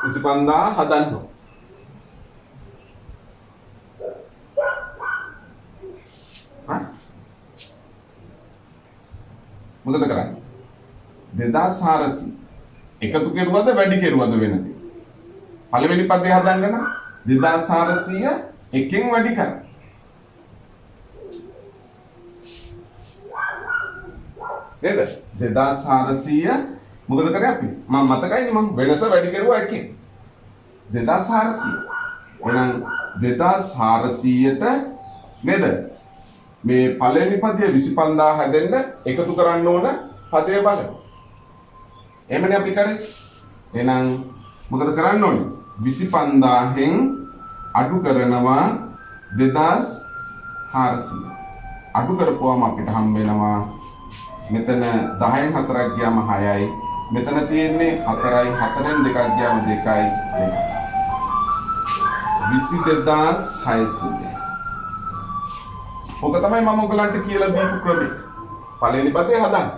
විසිපන්දා හදන්න. මොකද කරන්නේ? 2400 එකතු කෙරුවද වැඩි කෙරුවද වෙනස? පළවෙනි පදේ හදන්න නම් 2400 එකෙන් වැඩි කරා. නේද? 2400 මොකද කරේ අපි? මම මතකයිනේ මම වෙනස වැඩි කරුවා එකෙන්. 2400. එහෙනම් 2400ට නේද? මේ පළවෙනි පදයේ 25000 හැදෙන්න එකතු කරන්න ඕන පදයේ බලන්න. එහෙමනේ අපි කරේ. එහෙනම් මොකද කරන්න ඕනේ? 25000න් අඩු කරනවා 2400. අඩු කරපුවාම අපිට හම්බ වෙනවා මෙතන 10න් 4ක් ගියාම 6යි. මෙතන තියෙන්නේ 4යි 4න් 2ක් ගියාම 2යි. 22600. ඔක තමයි මම ඔයගලන්ට කියලා දීපු ක්‍රමය. පළවෙනි පදේ හදන්න.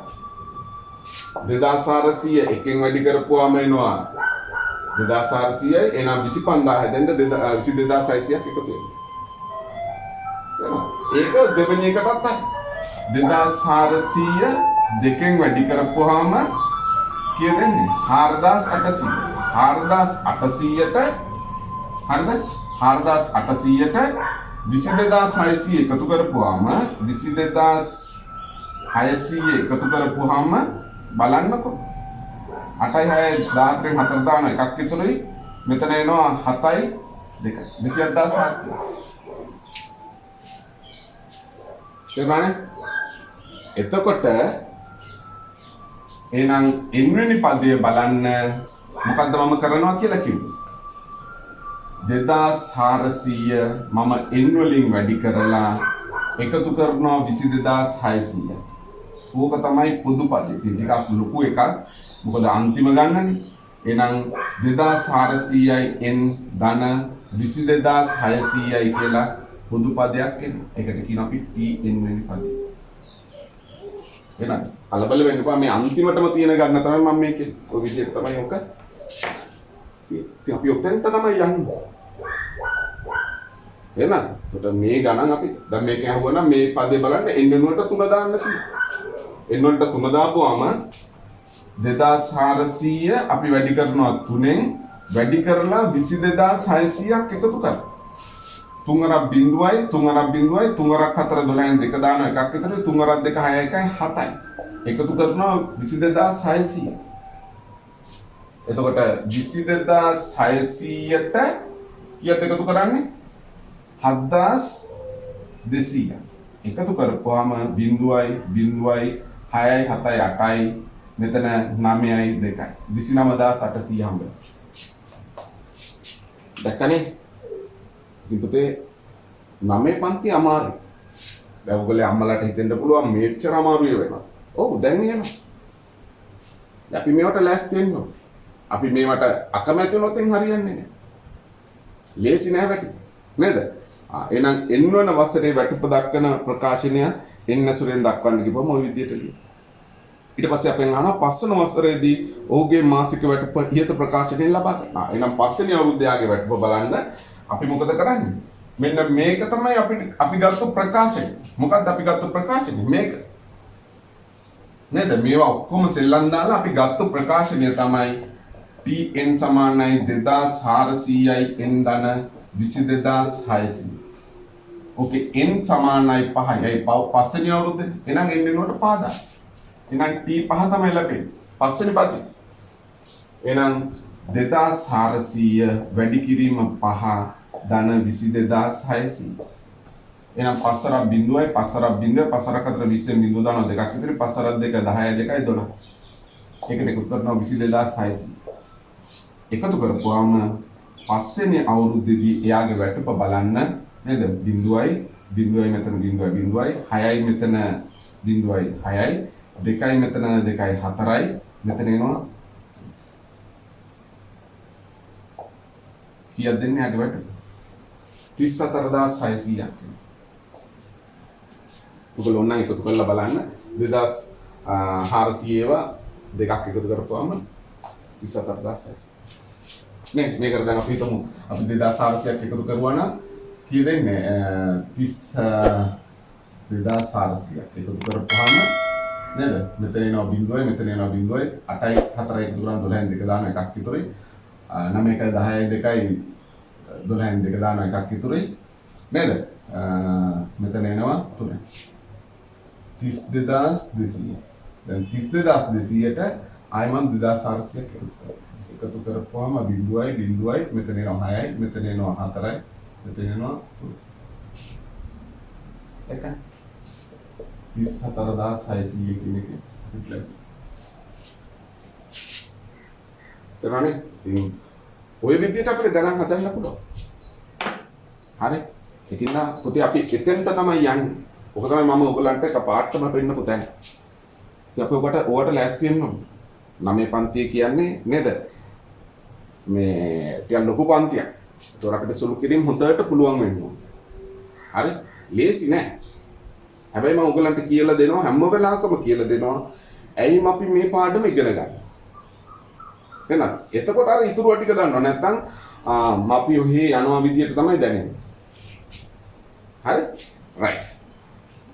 2400 එකෙන් වැඩි කරපුවාම එනවා 2400යි. එහෙනම් 25000 හැදෙන්න 22600ක් එකතු වෙනවා. ඒක දෙවෙනි එකටත් හරි. 2400 දෙකෙන් වැඩි කරපුවාම කීයද එන්නේ? 4800. 4800ට හරිද? 4800ට 22600 එකතු කරපුවාම 22600 එකතු කරපුවාම බලන්නකො 8යි 6යි 14න් 4 දාන එකක් ඉතුරුයි. මෙතන එනවා 7යි 2යි 27600. එතනනේ එතකොට එහෙනම් n වෙනි පදයේ බලන්න මොකද්ද මම කරනවා කියලා කිව්වේ 2400 මම n වලින් වැඩි කරලා එකතු කරනවා 22600. ඕක තමයි පොදු පදේ. ඉතින් ටිකක් ලොකු එකක්. මොකද අන්තිම ගන්නනේ. එහෙනම් 2400යි n ධන 22600යි කියලා පොදු පදයක් එනවා. ඒකට කියනවා අපි tn වෙනි පදේ. එහෙනම් කලබල වෙන්න එපා. මේ අන්තිමටම තියෙන ගන්න තමයි මම මේ කියන්නේ. ඔය විදිහට තමයි ඔක. ඉතින් අපි ඔතෙන්ට තමයි යන්නේ. එහෙනම් එතකොට මේ ගණන් අපි දැන් මේක අහුවනම් මේ පදේ බලන්න n වලට 3 දාන්න තියෙනවා. n වලට 3 දාපුවාම 2400 අපි වැඩි කරනවා 3ෙන් වැඩි කරලා 22600ක් එකතු කරනවා. 3 අරක් බිඳුවයි 3 අරක් බිඳුවයි 3 අරක් 4 12න් 2 දාන එකක් විතර 3 අරක් 2 6 1යි 7යි එකතු කරනවා 22600. එතකොට 22600ට කීයද එකතු කරන්නේ? 7200. එකතු කරපුවාම බිඳුවයි බිඳුවයි 6යි 7යි 8යි මෙතන 9යි 2යි 29800 හම්බ වෙනවා. දැක්කනේ? ඉතින් 9 පන්ති අමාරුයි. දැන් ඔයගොල්ලෝ අම්මලාට හිතෙන්න පුළුවන් මේච්චර අමාරුයි වෙනවා. ඔව් දැන් එහෙම. අපි මේවට ලෑස්ති වෙන්න ඕනේ. අපි මේවට අකමැති වුණොත් හරියන්නේ නැහැ. ලේසි නෑ වැටි. නේද? එහෙනම් n වන වසරේ වැටුප දක්වන ප්‍රකාශනය n සුරෙන් දක්වන්න කිව්වම ওই විදිහට ලියන්න. ඊට පස්සේ අපෙන් අහනවා පස්වන වසරේදී ඔහුගේ මාසික වැටුප ඉහත ප්‍රකාශනයෙන් ලබා ගන්නවා. එහෙනම් පස්වෙනි අවුරුද්දේ ආගේ වැටුප බලන්න අපි මොකද කරන්නේ? මෙන්න මේක තමයි අපි ගත්ත ප්‍රකාශනය. මොකක්ද අපි ගත්ත ප්‍රකාශනය? මේක. නේද? මේවා ඔක්කොම සෙල්ලම් දාලා අපි ගත්ත ප්‍රකාශනය තමයි tn සමානයි 2400යි n ධන 22600. ඕකේ n සමානයි 5යි. ඒ පස්වෙනි අවුරුද්දේ. එහෙනම් n වෙනුවට 5 දාන්න. එහෙනම් t 5 තමයි ලැබෙන්නේ. පස්වෙනි පදේ. එහෙනම් 2400 වැඩි කිරීම 5 ධන 22600. එහෙනම් පස්සරක් බිඳුවයි පස්සරක් බිඳුවයි පස්සරක් අතර 20න් බිඳුව දානවා දෙකක් විතර පස්සරක් දෙක 10යි 2යි 12. ඒකට එකතු කරනවා 22600. එකතු කරපුවාම පස්වෙනි අවුරුද්දේදී එයාගේ වැටුප බලන්න නේද? බිඳුවයි බිඳුවයි මෙතන බිඳුවයි බිඳුවයි 6යි මෙතන බිඳුවයි 6යි 2යි මෙතන 2යි 4යි මෙතන එනවා කීයක් දෙන්නේ එයාගේ වැටුප? 34600ක්. ඔයගොල්ලෝ ඔන්න එකතු කරලා බලන්න 2400 දෙකක් එකතු කරපුවාම 34600. මේකට දැන් අපි හිතමු අපි 2400ක් එකතු කරුවා නම් කී දෙන්නේ 2400ක් එකතු කරපුවාම නේද? මෙතන එනවා බිඳුවයි මෙතන එනවා බිඳුවයි 8යි 4යි එකතු කරාම 12න් දෙක දාන එකක් විතරයි 9යි 10යි 2යි 12න් දෙක දාන එකක් විතරයි නේද? මෙතන එනවා 3යි 32200. දැන් 32200ට ආයෙ මම 2400ක් එකතු කරපුවාම බිඳුවයි බිඳුවයි මෙතන එනවා 6යි මෙතන එනවා 4යි මෙතන එනවා 3යි. එක 34600 කියන එක පිටලා. තේරුණානේ? ඉතින් ඔය විදිහට අපිට ගණන් හදන්න පුළුවන්. හරි. ඉතින් පුතේ අපි එතෙන්ට තමයි යන්නේ. ඔක තමයි මම ඔයගලන්ට එකපාරටම පෙන්නපු පුතේ. ඉතින් අපි ඔකට ලෑස්ති වෙන්න ඕනේ. 9 පන්තිය කියන්නේ නේද? මේ ටිකක් ලොකු පන්තියක්. ඒතකොට අපිට සුළු කිරීම හොඳට පුළුවන් වෙන්න ඕනේ. හරි? ලේසි නෑ. හැබැයි මම ඔයගලන්ට කියලා දෙනවා හැම වෙලාවකම කියලා දෙනවා. ඇයිම අපි මේ පාඩම ඉගෙන ගන්න. එහෙනම් එතකොට අර ඉතුරු ටික දන්නවා. නැත්නම් අපි ඔහේ යනවා විදියට තමයි දැනෙන්නේ. හරි? රයිට්.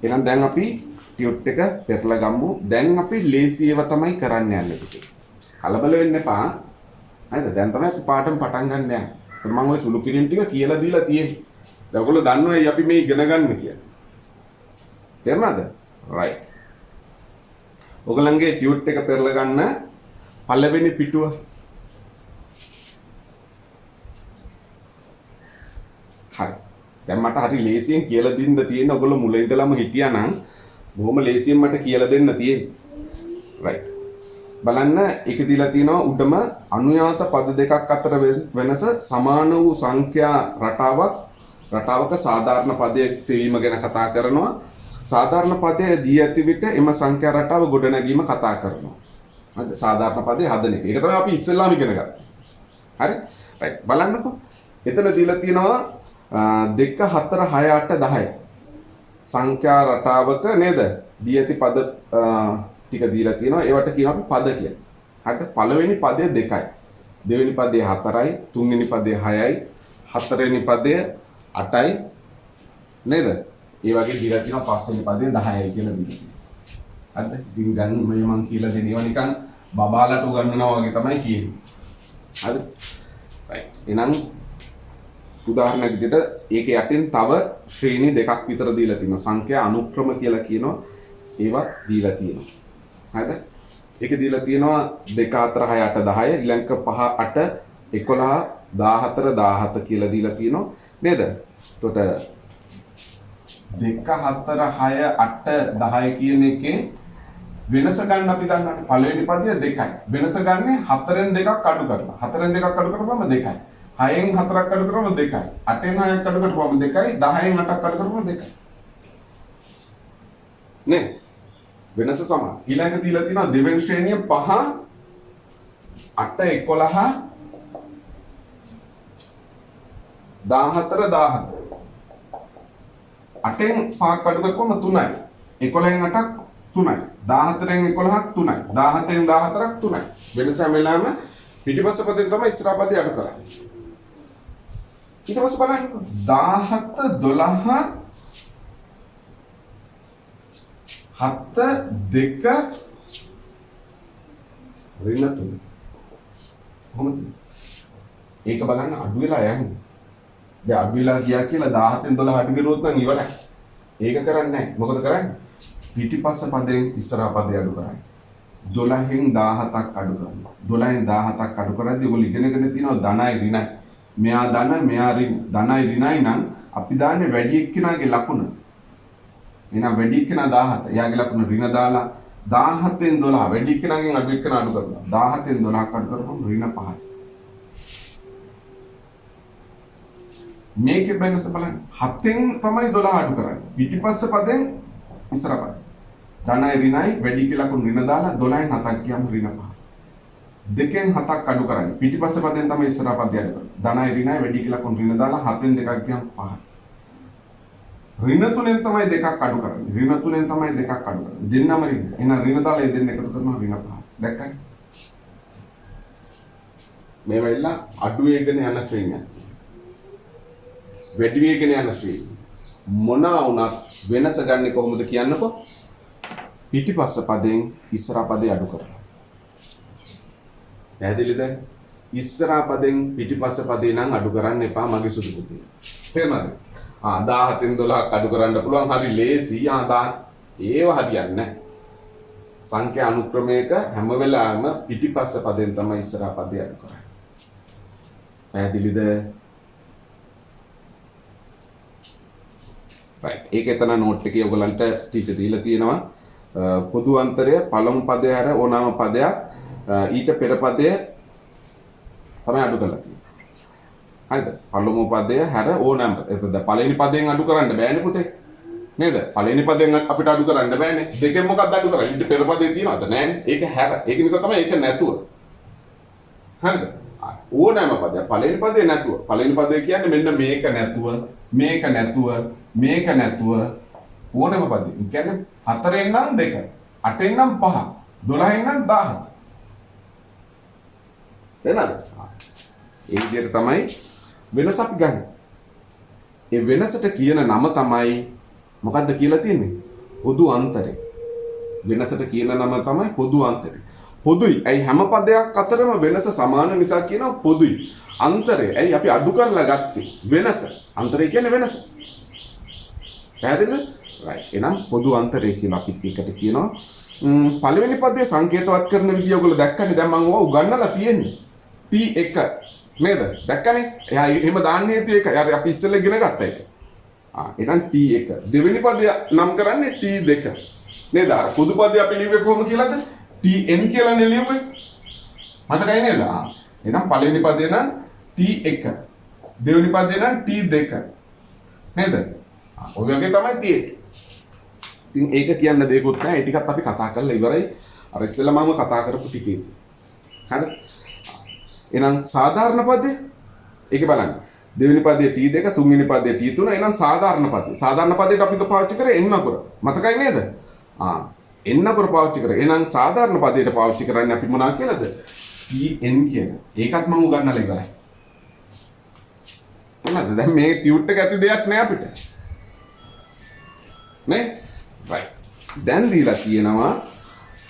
එහෙනම් දැන් අපි ටියුට් එක පෙරලා ගමු. දැන් අපි ලේසියව තමයි කරන්න යන්නේ පුතේ. කලබල වෙන්න එපා. හරිද? දැන් තමයි අපි පාඩම පටන් ගන්න යන්නේ. ඒත් මම ওই සුළු කිරීම ටික කියලා දීලා තියෙන්නේ. දැන් ඔයගොල්ලෝ දන්නවයි අපි මේ ඉගෙන ගන්න කියලා. තේරුණාද? රයිට්. ඔයගලන්ගේ ටියුට් එක පෙරලා ගන්න පළවෙනි පිටුව. හරි. දැන් මට හරි ලේසියෙන් කියලා දෙන්න තියෙන ඔයගොල්ලෝ මුල ඉඳලම හිටියා නම් බොහොම ලේසියෙන් මට කියලා දෙන්න තියෙන්නේ. රයිට්. බලන්න ඒක දීලා තියෙනවා උඩම අනුයාත පද දෙකක් අතර වෙනස සමාන වූ සංඛ්‍යා රටාවක සාධාරණ පදයේ සෙවීම ගැන කතා කරනවා. සාධාරණ පදයේ දී ඇති විට එම සංඛ්‍යා රටාව ගොඩනැගීම කතා කරනවා. හරිද? සාධාරණ පදේ හදන එක. ඒක තමයි අපි ඉස්සෙල්ලාම ඉගෙන ගත්තේ. හරි? රයිට්. බලන්නකෝ. එතන දීලා තියෙනවා 2 4 6 8 10 සංඛ්‍යා රටාවක නේද? දී ඇති පද ටික දීලා තියෙනවා. ඒවට කියනවා අපි පද කියලා. හරිද? පළවෙනි පදය 2යි. දෙවෙනි පදය 4යි. තුන්වෙනි පදය 6යි. හතරවෙනි පදය 8යි. නේද? ඒ වගේ දීලා තියෙනවා පස්වෙනි පදය 10යි කියලා දීලා. හරිද? ඉතින් දැන් මම කියලා දෙනවා නිකන් බබාලට උගන්වනවා වගේ තමයි කියන්නේ. හරිද? රයිට්. එහෙනම් උදාහරණයක් විදිහට ඒක යටින් තව ශ්‍රේණි දෙකක් විතර දීලා තියෙනවා. සංඛ්‍යා අනුක්‍රම කියලා කියනවා. ඒවා දීලා තියෙනවා. හරිද? ඒක දීලා තියෙනවා 2 4 6 8 10 ඊළඟ 5 8 11 14 17 කියලා දීලා තියෙනවා. නේද? එතකොට 2 4 6 8 10 කියන එකේ වෙනස ගන්න අපි දන්නවනේ. පළවෙනි පදය 2යි. වෙනස ගන්නේ 4න් 2ක් අඩු කරලා. 4න් 2ක් අඩු කරපුවම 2යි. 6න් 4ක් අඩු කරපුවම 2යි. 8න් 6ක් අඩු කරපුවම 2යි. 10න් 8ක් අඩු කරපුවම 2යි. නේ? වෙනස සමාන. ඊළඟ දීලා තියෙනවා දෙවෙනි ශ්‍රේණිය 5 8 11 14 8න් 5ක් අඩු කරපුවම 3යි. 11න් 8ක් 3යි. 14න් 11ක් 3යි. 17න් 14ක් 3යි. වෙනස හැම වෙලාවෙම පිටිපස්ස පදයෙන් තමයි ඉස්සරහ පදේ අඩු කරන්නේ. ඊට පස්සේ බලන්න 17 12 7 2 ඍණ 3. කොහොමද? ඒක බලන්න අඩු වෙලා යන්නේ. දැන් අඩු වෙලා ගියා කියලා 17න් 12 අඩු කරුවොත් නම් ඉවරයි. ඒක කරන්නේ නැහැ. මොකද කරන්නේ? පිටිපස්ස පදයෙන් ඉස්සරහ පදේ අඩු කරන්නේ. 12න් 17ක් අඩු කරනවා. 12න් 17ක් අඩු කරද්දී ඔයගොල්ලෝ ඉගෙනගෙන තියෙනවා ධනයි ඍණයි. මෙයා ධන මෙයා ධනයි ඍණයි නම් අපි දාන්නේ වැඩි එක්කෙනාගේ ලකුණ. එහෙනම් වැඩි එක්කෙනා 17. එයාගේ ලකුණ ඍණ දාලා 17න් 12 වැඩි එක්කෙනාගෙන් අඩු එක්කෙනා අඩු කරනවා. 17න් 12ක් අඩු කරපුවම ඍණ 5යි. මේකේ වෙනස බලන්න. 7න් තමයි 12 අඩු කරන්නේ. පිටිපස්ස පදෙන් ඉස්සර පද. ධනයි ඍණයි වැඩි එක්ක ලකුණ ඍණ දාලා 12න් 7ක් ගියම ඍණ 5. දෙකෙන් 7ක් අඩු කරන්නේ. පිටිපස්ස පදෙන් තමයි ඉස්සර පදය අඩු කරන්නේ. ධනයි ඍණයි වැඩි එක්ක ලකුණ ඍණ දාලා 7න් 2ක් ගියම 5යි. ඍණ 3න් තමයි 2ක් අඩු කරන්නේ. ඍණ 3න් තමයි 2ක් අඩු කරන්නේ. දෙන්නම ඍණ. එහෙනම් ඍණ දාලා ඒ දෙන්න එකතු කරනවා ඍණ 5. දැක්කද? මේ වෙලාව අඩු වේගන යන ශ්‍රේණියක්. වැඩි වේගන යන ශ්‍රේණිය. මොනවා වුණත් වෙනස ගන්න කොහොමද කියන්නකෝ? පිටිපස්ස පදෙන් ඉස්සර පදේ අඩු කරලා. පැහැදිලිද? ඉස්සර පදෙන් පිටිපස්ස පදේ නම් අඩු කරන්න එපා මගේ සුදු පුතේ. තේරුණාද? 17න් 12ක් අඩු කරන්න පුළුවන් හරි ලේසි. ඒව හරියන්නේ නැහැ. සංඛ්‍යා අනුක්‍රමයක හැම වෙලාවෙම පිටිපස්ස පදෙන් තමයි ඉස්සර පදේ අඩු කරන්නේ. පැහැදිලිද? right. ඒක එතන නෝට් එකේ ඔයගලන්ට ටීචර් දීලා තියෙනවා. පොදු අන්තරය පළමු පදය හැර ඕනෑම පදයක් ඊට පෙර පදය තමයි අඩු කරලා තියෙන්නේ. හරිද? පළමු පදය හැර ඕනෑම එතකොට පළවෙනි පදයෙන් අඩු කරන්න බෑනේ පුතේ. නේද? පළවෙනි පදයෙන් අපිට අඩු කරන්න බෑනේ. දෙකෙන් මොකක්ද අඩු කරන්නේ? ඊට පෙර පදේ තියෙනවද? නෑනේ. ඒක හැර. ඒක නිසා තමයි ඒක නැතුව. හරිද? ඕනෑම පදයක් පළවෙනි පදේ නැතුව. පළවෙනි පදේ කියන්නේ මෙන්න මේක නැතුව, මේක නැතුව, මේක නැතුව ඕනෑම පදේ. ඒ කියන්නේ 4න් නම් 2, 8න් නම් 5, 12න් නම් 17. එනද? ඒ විදිහට තමයි වෙනස අපි ගන්න. ඒ වෙනසට කියන නම තමයි මොකද්ද කියලා තියෙන්නේ? පොදු අන්තරය. වෙනසට කියන නම තමයි පොදු අන්තරය. පොදුයි. ඇයි හැම පදයක් අතරම වෙනස සමාන නිසා කියනවා පොදුයි. අන්තරය. ඇයි අපි අඩු කරලා ගත්තේ? වෙනස. අන්තරය කියන්නේ වෙනස. පැහැදිලිද? right. එහෙනම් පොදු අන්තරය කියලා අපි එකට කියනවා. පළවෙනි පදයේ සංකේතවත් කරන විදිය ඔයගොල්ලෝ දැක්කනේ. දැන් මම ඕවා උගන්වලා තියෙන්නේ. T1 නේද? දැක්කනේ? එයා එහෙම දාන්නේ T1. අපි ඉස්සෙල්ලා ඉගෙන ගත්තා ඒක. එහෙනම් T1. දෙවෙනි පදය නම් කරන්නේ T2. නේද? අර පොදු පදේ අපි ලියුවේ කොහොම කියලාද? Tn කියලානේ ලියුවේ. මතකයි නේද? එහෙනම් පළවෙනි පදේ නම් T1. දෙවෙනි පදේ නම් T2. නේද? ඔය වගේ තමයි තියෙන්නේ. ඉතින් ඒක කියන්න දෙයක්වත් නැහැ. ඒ ටිකත් අපි කතා කරලා ඉවරයි. අර ඉස්සෙල්ලා මම කතා කරපු ටිකේ. හරිද? එහෙනම් සාධාරණ පදේ ඒක බලන්න. දෙවෙනි පදයේ T2, තුන්වෙනි පදයේ T3. එහෙනම් සාධාරණ පදේ. සාධාරණ පදේට අපි පාවිච්චි කරේ එන්නකොර. මතකයි නේද? එන්නකොර පාවිච්චි කරේ. එහෙනම් සාධාරණ පදේට පාවිච්චි කරන්නේ අපි මොනවා කියලාද? Tn කියන. ඒකත් මම උගන්වලා ඉවරයි. මොනවාද? දැන් මේ ටියුට් එක ඇති දෙයක් නෑ අපිට. නේ? right. දැන් දීලා තියෙනවා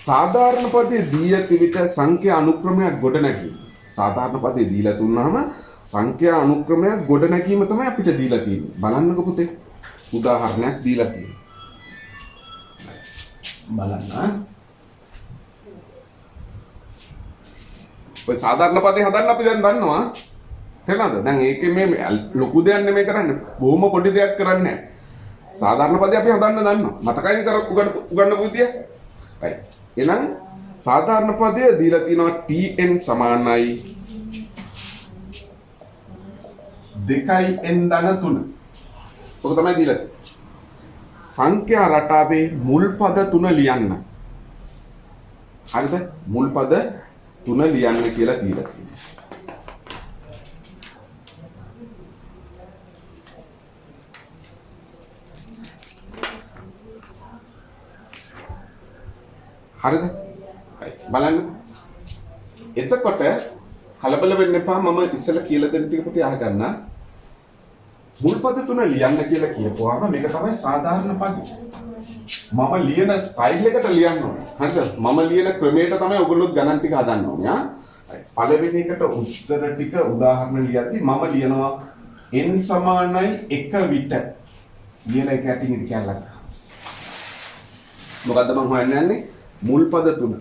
සාධාරණ පදයේ දී ඇති විට සංඛ්‍යා අනුක්‍රමයක් ගොඩනැගීම. සාධාරණ පදේ දීලා තුන්නාම සංඛ්‍යා අනුක්‍රමයක් ගොඩනැගීම තමයි අපිට දීලා තියෙන්නේ. බලන්නකො පුතේ. උදාහරණයක් දීලා තියෙනවා. බලන්න. ඔය සාධාරණ පදේ හදන්න අපි දැන් දන්නවා. තේරෙනවද? දැන් ඒකේ මේ ලොකු දෙයක් නෙමෙයි කරන්නේ. බොහොම පොඩි දෙයක් කරන්නේ නැහැ. සාධාරණ පදේ අපි හදන්න දන්නවා. මතකයිනේ උගන්නපු විදිය. right. එහෙනම් සාධාරණ පදය දීලා තියෙනවා Tn සමානයි 2n ධන 3. ඔක තමයි දීලා තියෙන්නේ. සංඛ්‍යා රටාවේ මුල් පද 3 ලියන්න. හරිද? මුල් පද 3 ලියන්න කියලා දීලා තියෙනවා. හරිද? බලන්න. එතකොට කලබල වෙන්න එපා. මම ඉස්සෙල්ලා කියලා දෙන්න ටික පුතේ අහගන්න. මුල් පද 3 ලියන්න කියලා කියපුවාම මේක තමයි සාධාරණ පද. මම ලියන ස්ටයිල් එකට ලියන්න ඕනේ. හරිද? මම ලියන ක්‍රමයට තමයි ඔයගොල්ලොත් ගණන් ටික හදන්න ඕනේ. පළවෙනි එකට උත්තර ටික උදාහරණ ලියද්දි මම ලියනවා n සමානයි 1 විට ලියන එක ඇටින් ඉඳ කැලලක්. මොකද්ද මම හොයන්නේ? මුල් පද 3.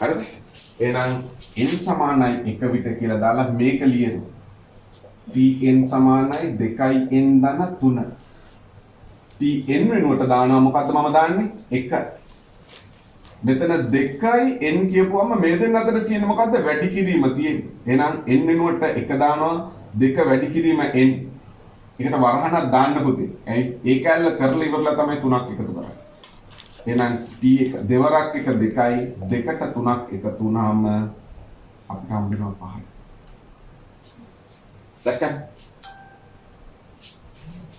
හරිද? එහෙනම් n සමානයි 1 විට කියලා දාලා මේක ලියනවා. tn සමානයි 2n ධන 3. tn වෙනුවට දානවා මොකද්ද මම දාන්නේ? 1. මෙතන 2n කියපුවම මේ දෙන්න අතර තියෙන මොකද්ද? වැඩි කිරීම තියෙන්නේ. එහෙනම් n වෙනුවට 1 දානවා 2 වැඩි කිරීම n. ඒකට වරහණක් දාන්න පුතේ. ඒ කැල්ල කරලා ඉවරලා තමයි 3ක් එකතු කරන්නේ. එහෙනම් t1 දෙවරක් 1 2යි 2ට 3ක් එකතු වුණාම අපිට හම්බ වෙනවා 5යි. දැක්කද?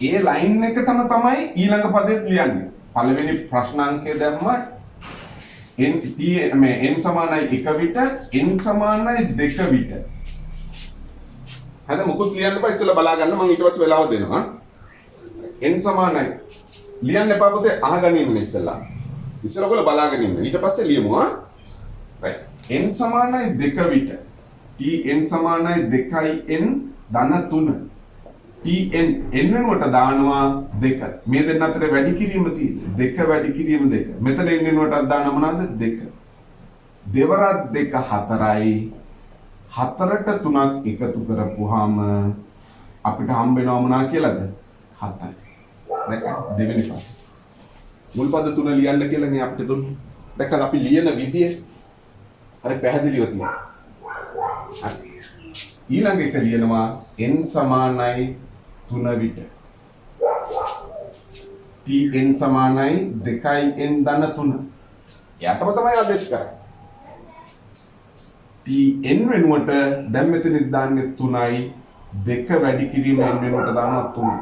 ඒ ලයින් එකටම තමයි ඊළඟ පදෙත් ලියන්නේ. පළවෙනි ප්‍රශ්නාංකය දැම්ම n සමානයි 1 විට n සමානයි 2 විට. හරි මොකද ලියන්න බෑ ඉස්සෙල්ලා බලා ගන්න මම ඊට පස්සේ වෙලාව දෙනවා. n සමානයි ලියන්න එපා පුතේ අහගෙන ඉන්න ඉස්සෙල්ලා. ඉස්සෙල්ලා ඔයගොල්ලෝ බලාගෙන ඉන්න. ඊට පස්සේ ලියමු right. n සමානයි 2 විට tn සමානයි 2n ධන 3. tn n වෙනුවට දානවා 2. මේ දෙන්න අතර වැඩි කිරීම තියෙන්නේ 2 වැඩි කිරීම 2. මෙතන n වෙනුවට දාන මොනවාද 2. දෙවරක් 2 4යි. 4ට 3ක් එකතු කරපුවාම අපිට හම්බ වෙනවා මොනවා කියලාද 7යි. දැක්කද දෙවෙනි පද. මුල් පද 3 ලියන්න කියලානේ අපිට දුන්නේ. දැක්කද අපි ලියන විදිය හරි පැහැදිලිව තියෙනවා. හරි. ඊළඟ එක ලියනවා n සමානයි 3 විට tn සමානයි 2n ධන 3. යටම තමයි ආදේශ කරන්නේ. tn වෙනුවට දැන් මෙතන දාන්නේ 3යි 2 වැඩි කිරීම n වෙනුවට දානවා 3.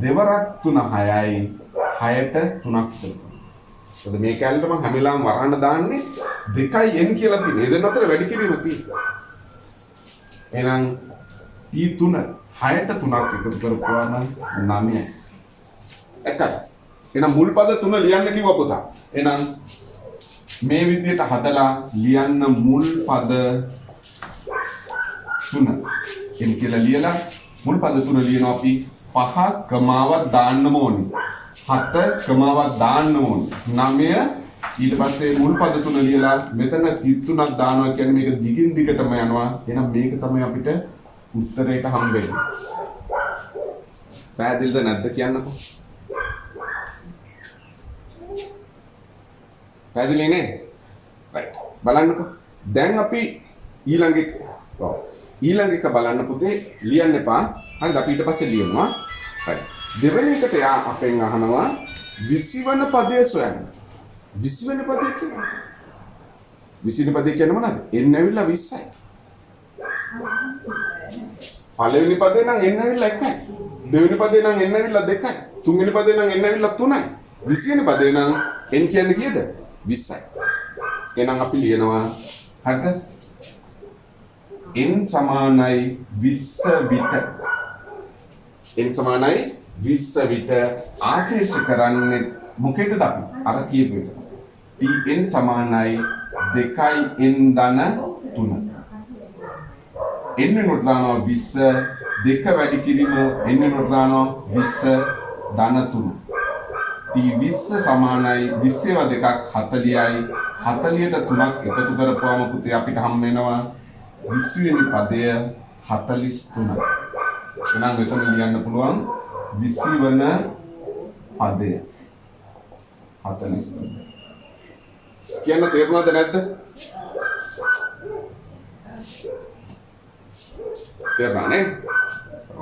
දෙවරක් 3 6යි 6ට 3ක් කරනවා. මොකද මේ කැලේට මම හැම වෙලාවෙම වරහන් දාන්නේ 2යි n කියලා තියෙනවා. ඒ දෙන්න අතර වැඩි කිරීම තියෙනවා. එහෙනම් t3 6ට 3ක් එකතු කරපුවාම 9යි. එකයි. එහෙනම් මුල් පද 3 ලියන්න කිව්වා පුතා. එහෙනම් මේ විදිහට හදලා ලියන්න මුල් පද 3 n කියලා ලියලා මුල් පද 3 ලියනවා අපි 5 කමාවක් දාන්නම ඕනේ. 7 කමාවක් දාන්න ඕනේ. 9 ඊට පස්සේ මුල් පද 3 ලියලා මෙතන 3ක් දානවා කියන්නේ මේක දිගින් දිගටම යනවා. එහෙනම් මේක තමයි අපිට උත්තරයට හම්බ වෙන්නේ. පැහැදිලිද නැද්ද කියන්නකෝ. පැහැදිලි නේ? right. බලන්නකෝ. දැන් අපි ඊළඟ එක බලන්න පුතේ ලියන්න එපා. හරිද? අපි ඊට පස්සේ ලියනවා. right. දෙවෙනි එකට යා අපෙන් අහනවා 20 වෙනි පදයේ සොයන්න. 20 වෙනි පදේ කියන්නේ 20 වෙනි පදේ කියන්නේ මොනවද? n ඇවිල්ලා 20යි. පළවෙනි පදේ නම් n ඇවිල්ලා 1යි. දෙවෙනි පදේ නම් n ඇවිල්ලා 2යි. තුන්වෙනි පදේ නම් n ඇවිල්ලා 3යි. 20 වෙනි පදේ නම් n කියන්නේ කීයද? 20යි. එහෙනම් අපි ලියනවා හරිද? n සමානයි 20 විට n සමානයි 20 විට ආදේශ කරන්නේ මොකේද අපි? අර කියපු එක. tn සමානයි 2n ධන 3. n වෙනුවට දානවා 20 2 වැඩි කිරීම n වෙනුවට දානවා 20 ධන 3. t20 සමානයි 20 2ක් 40යි. 40ට 3ක් එකතු කරපුවාම පුතේ අපිට හම් වෙනවා 20 වෙනි පදය 43. එහෙනම් මෙතන ලියන්න පුළුවන් 20 වන පදය 43. කියන්න තේරුණාද නැද්ද? තේරුණානේ?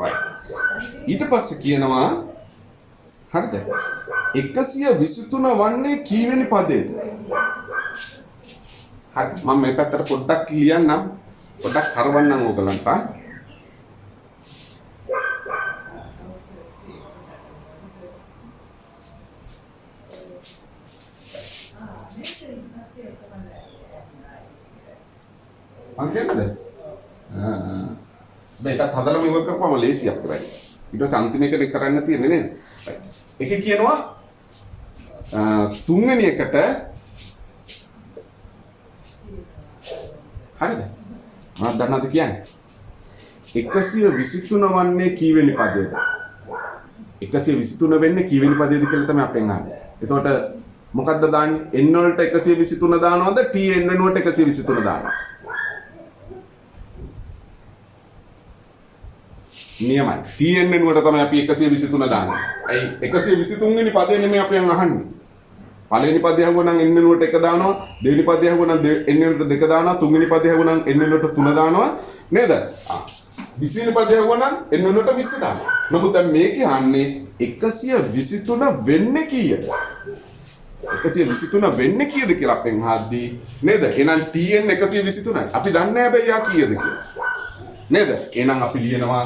right. ඊට පස්සේ කියනවා හරිද? 123 වන්නේ කීවෙනි පදයේද? හරි මම මේ පැත්තට පොඩ්ඩක් ලියන්නම්. පොඩ්ඩක් හරවන්නම් ඕගලන්ට. අන්තිමද? මේකත් හදලා ඉවර කරපුවම ලේසි අපිට. ඊට පස්සේ අන්තිම එකනේ කරන්න තියෙන්නේ නේද? එකේ කියනවා තුන්වෙනි එකට හරිද? මම දන්නවද කියන්නේ? 123 වන්නේ කීවෙනි පදයේද? 123 වෙන්නේ කීවෙනි පදයේද කියලා තමයි අපෙන් අහන්නේ. එතකොට මොකද්ද දාන්නේ? n වලට 123 දානවද? tn වෙනුවට 123 දානවද? නියමයි. TN වෙනුවට තමයි අපි 123 දාන්නේ. ඇයි 123 වෙනි පදේ නෙමෙයි අපි අහන්නේ. පළවෙනි පදේ අහුවනම් n වෙනුවට 1 දානවා. දෙවෙනි පදේ අහුවනම් n වෙනුවට 2 දානවා. තුන්වෙනි පදේ අහුවනම් n වෙනුවට 3 දානවා. නේද? 20 වෙනි පදේ අහුවනම් n වෙනුවට 20 දානවා. නමුත් දැන් මේකේ අහන්නේ 123 වෙන්නේ කීයද? 123 වෙන්නේ කීයද කියලා අපෙන් අහද්දී නේද? එහෙනම් TN 123යි. අපි දන්නේ නැහැ හැබැයි යා කීයද කියලා. නේද? එහෙනම් අපි ලියනවා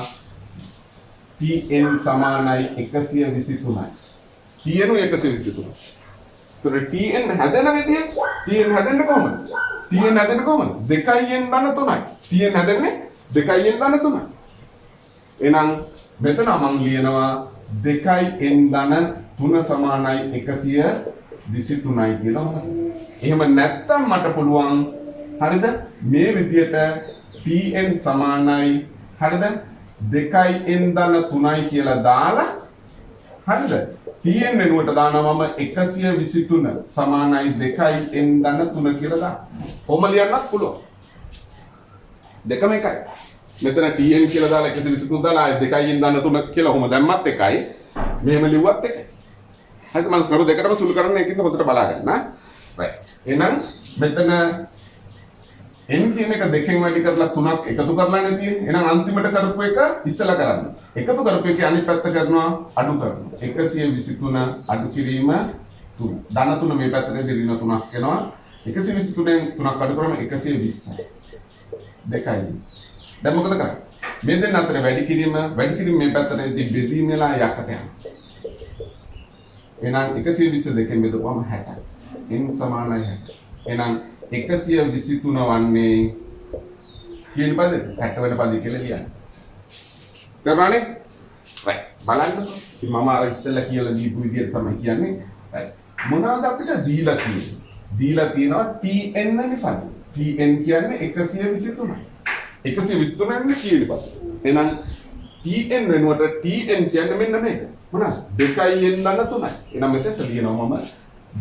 TN සමානයි 123යි. TN 123. ඒතර TN හැදෙන විදිය TN හැදෙන්නේ කොහොමද? TN හැදෙන්නේ කොහොමද? 2n ධන 3යි. TN හැදෙන්නේ 2n ධන 3යි. එහෙනම් මෙතන මම ලියනවා 2n ධන 3 සමානයි 123යි කියලා. එහෙම නැත්තම් මට පුළුවන් හරිද? මේ විදියට TN සමානයි හරිද? 2n ධන 3යි කියලා දාලා හරිද? TN වෙනුවට දානවා මම 123 සමානයි 2n ධන 3 කියලා දාන්න. කොහොම ලියන්නත් පුළුවන්. දෙකම එකයි. මෙතන TN කියලා දාලා 123 දාලා ආයෙ 2n ධන 3 කියලා කොහොම දැම්මත් එකයි. මෙහෙම ලිව්වත් එකයි. හරිද? මම ක්‍රම දෙකටම සුළු කරන්න ඒකින්ද හොඳට බලා ගන්න. right. එහෙනම් මෙතන n කියන එක දෙකෙන් වැඩි කරලා 3ක් එකතු කරලානේ තියෙන්නේ. එහෙනම් අන්තිමට කරපු එක ඉස්සලා කරන්න. එකතු කරපු එකේ අනිත් පැත්ත කරනවා අඩු කරනවා. 123 අඩු කිරීම 3. ධන 3 මේ පැත්තට ඍණ 3ක් වෙනවා. 123න් 3ක් අඩු කරාම 120යි. දෙකයි. දැන් මොකද කරන්නේ? මේ දෙන්න අතර වැඩි කිරීම මේ පැත්තටදී බෙදීම වෙලා යකට යනවා. එහෙනම් 120 දෙකෙන් බෙදුවම 60යි. n සමානයි 60. එහෙනම් 123 වන්නේ කියන පදේ 60 වෙන පදේ කියලා ලියන්න. තේරුණානේ? right. බලන්න. ඉතින් මම අර ඉස්සෙල්ලා කියලා දීපු විදිහට තමයි කියන්නේ. right. මොනවාද අපිට දීලා තියෙන්නේ? දීලා තියෙනවා TN නේ පද. TN කියන්නේ 123යි. 123 නේ කියන පද. එහෙනම් TN වෙනුවට TN කියන්නේ මෙන්න මේක. මොනවාද? 2n ධන 3යි. එහෙනම් මෙතන ලියනවා මම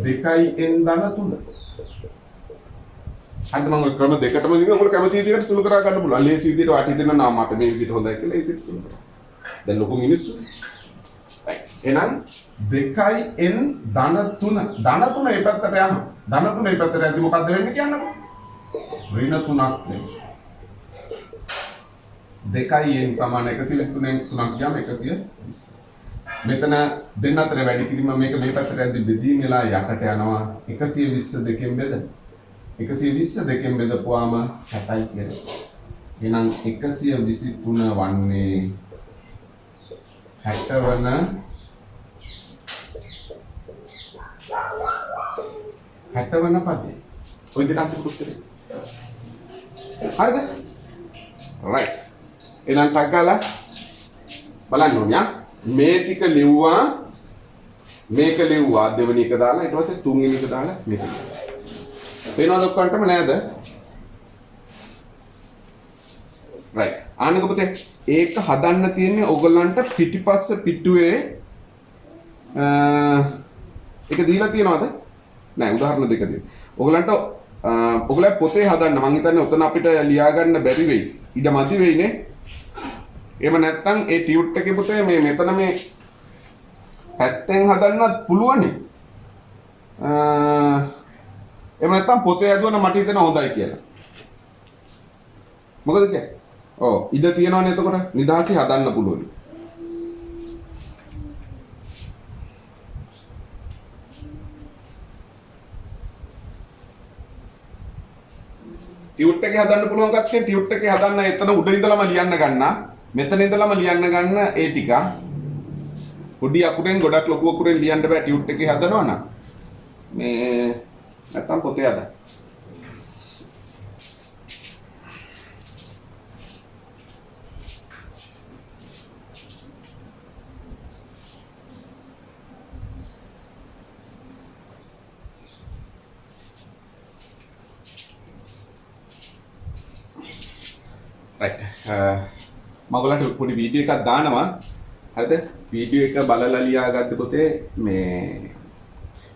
2n ධන 3. අන්න මම ක්‍රම දෙකටම ඉන්නේ ඔයගොල්ලෝ කැමති විදිහට සුළු කරා ගන්න පුළුවන්. ලේසි විදිහට වාටි දෙන්න නම් මට මේ විදිහට හොඳයි කියලා ඒ විදිහට සුළු කරා. දැන් ලොකු මිනිස්සු. right. එහෙනම් 2n ධන 3. ධන 3 මේ පැත්තට යනවා. ධන 3 මේ පැත්තට යද්දි මොකද්ද වෙන්නේ කියන්නකෝ? ඍණ 3ක් වෙනවා. 2n සමාන 123න් 3ක් ගියාම 120. මෙතන දෙන්න අතර වැඩි කිරීම මේක මේ පැත්තට යද්දි බෙදීම වෙලා යකට යනවා. 120 දෙකෙන් බෙදලා 120 දෙකෙන් බෙදපුවාම 60යි කියලා. එහෙනම් 123 වන්නේ 60 වන 60 වන පදේ. ඔය විදිහට අන්තිම උත්තරේ. හරිද? right. එහෙනම් ටක් ගාලා බලන්න ඕනේ. මේ ටික ලිව්වා මේක ලිව්වා දෙවෙනි එක දාලා ඊට පස්සේ තුන්වෙනි එක දාලා මේක ලිව්වා. පේනවද ඔක්කොන්ටම නේද? right. ආනක පුතේ ඒක හදන්න තියෙන්නේ ඔයගොල්ලන්ට පිටිපස්ස පිටුවේ ඒක දීලා තියනවද? නෑ උදාහරණ දෙක දෙන්න. ඔයගොල්ලන්ට ඔයගොල්ලෝ පොතේ හදන්න මං හිතන්නේ ඔතන අපිට ලියා ගන්න බැරි වෙයි. ඉඩ මදි වෙයිනේ. එහෙම නැත්නම් ඒ ටියුට් එකේ පුතේ මේ මෙතන මේ පැත්තෙන් හදන්නත් පුළුවන්නේ. එහෙම නැත්නම් පොතේ හදුවන මට හිතෙන හොඳයි කියලා. මොකද කියන්නේ? ඔව් ඉඩ තියෙනවනේ එතකොට නිදාසි හදන්න පුළුවන්. ටියුට් එකේ හදන්න පුළුවන් කට්ටිය ටියුට් එකේ හදන්න එතන උඩ ඉඳලම ලියන්න ගන්න. මෙතන ඉඳලම ලියන්න ගන්න ඒ ටික. පොඩි අකුරෙන් ගොඩක් ලොකු අකුරෙන් ලියන්න බෑ ටියුට් එකේ හදනවා නම්. මේ නැත්තම් පොතේ හදන්න. right. මම ඔයගලන්ට පොඩි වීඩියෝ එකක් දානවා. හරිද? වීඩියෝ එක බලලා ලියාගත්ත පොතේ මේ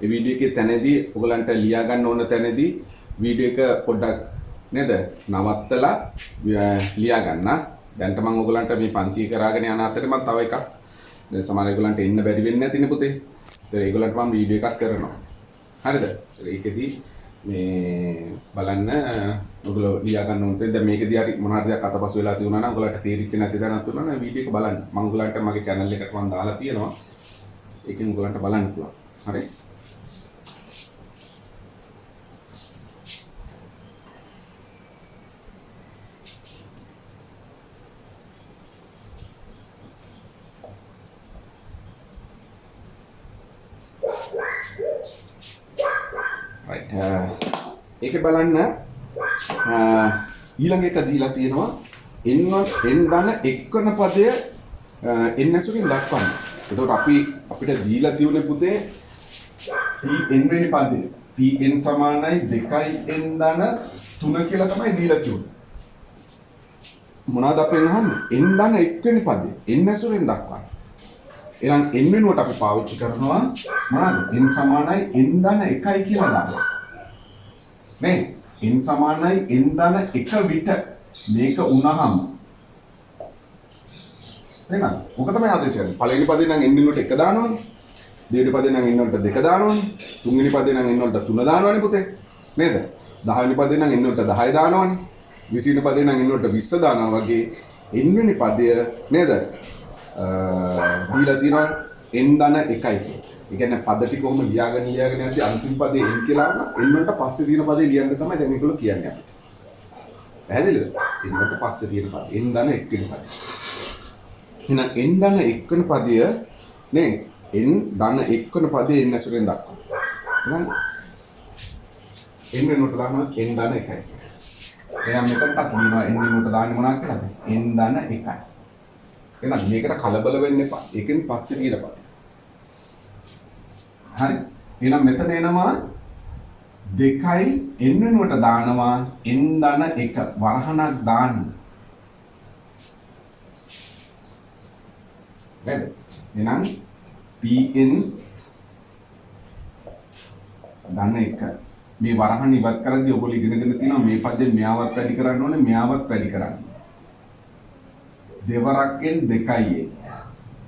මේ වීඩියෝ එකේ තැනදී ඔයගලන්ට ලියා ගන්න ඕන තැනදී වීඩියෝ එක පොඩ්ඩක් නේද නවත්තලා ලියා ගන්න. දැන්ට මම ඔයගලන්ට මේ පන්ති කරාගෙන යන අතරේ මම තව එකක් දැන් සමහර ඒගොල්ලන්ට එන්න බැරි වෙන්නේ නැතිනේ පුතේ. ඒතර ඒගොල්ලන්ට මම වීඩියෝ එකක් කරනවා. හරිද? ඒකෙදි මේ බලන්න ඔයගොල්ලෝ ලියා ගන්න ඕනේ. දැන් මේකෙදි හරි මොන හරි දෙයක් අතපසු වෙලා තියෙනවා නම් ඔයගොල්ලන්ට තේරිච්ච නැති දැනක් තුනන වීඩියෝ එක බලන්න. මම ඔයගොල්ලන්ට මගේ channel එකට මම දාලා තියෙනවා. ඒකෙන් ඔයගොල්ලන්ට බලන්න පුළුවන්. හරි? right ඒක බලන්න ඊළඟ එක දීලා තියෙනවා n ධන එක්වන පදය n ඇසුරින් දක්වන්න. එතකොට අපිට දීලා තියෙන්නේ පුතේ tn වෙනි පදය. tn සමානයි 2n ධන 3 කියලා තමයි දීලා තියෙන්නේ. මොනවද අපෙන් අහන්නේ? n ධන එක්වෙනි පදය n ඇසුරින් දක්වන්න. එහෙනම් n වෙනුවට අපි පාවිච්චි කරනවා මොනවද? n සමානයි n ධන 1යි කියලා දානවා. නේ? n සමානයි n ධන 1 විට මේක වුණාම එහෙනම් ඔක තමයි ආදේශය. පළවෙනි පදේ නම් n වෙනුවට 1 දානවනේ. දෙවෙනි පදේ නම් n වලට 2 දානවනේ. තුන්වෙනි පදේ නම් n වලට 3 දානවනේ පුතේ. නේද? 10 වෙනි පදේ නම් n වලට 10 දානවනේ. 20 වෙනි පදේ නම් n වලට 20 දානවා වගේ n වෙනි පදය නේද? දීලා තියෙනවා n ධන 1යි කියලා. ඒ කියන්නේ පද ටික කොහොම ලියාගෙන යද්දී අන්තිම පදේ n කියලා n වලට පස්සේ තියෙන පදේ ලියන්න තමයි දැන් මේගොල්ලෝ කියන්නේ අපිට. පැහැදිලිද? n වලට පස්සේ තියෙන පද n ධන 1 වෙනි පදේ. එහෙනම් n ධන 1 වෙනි පදය නේ n ධන 1 වෙනි පදේ n ඇසුරෙන් දක්වනවා. එහෙනම් n වෙනුවට දානවා n ධන 1යි. එහෙනම් මෙතනට කියනවා n වෙනුවට දාන්නේ මොනවද කියලාද? n ධන 1යි. එහෙනම් මේකට කලබල වෙන්න එපා. ඒකෙන් පස්සේ තියෙන පද. හරි. එහෙනම් මෙතන එනවා 2යි n වෙනුවට දානවා n ධන 1 වරහණක් දාන්න. නේද? එහෙනම් pn ධන 1 මේ වරහණ ඉවත් කරද්දී ඔයගොල්ලෝ ඉගෙනගෙන තියෙනවා මේ පදයෙන් මෙයාවත් වැඩි කරන්න ඕනේ මෙයාවත් වැඩි කරන්න. දෙවරක්ෙන් 2යි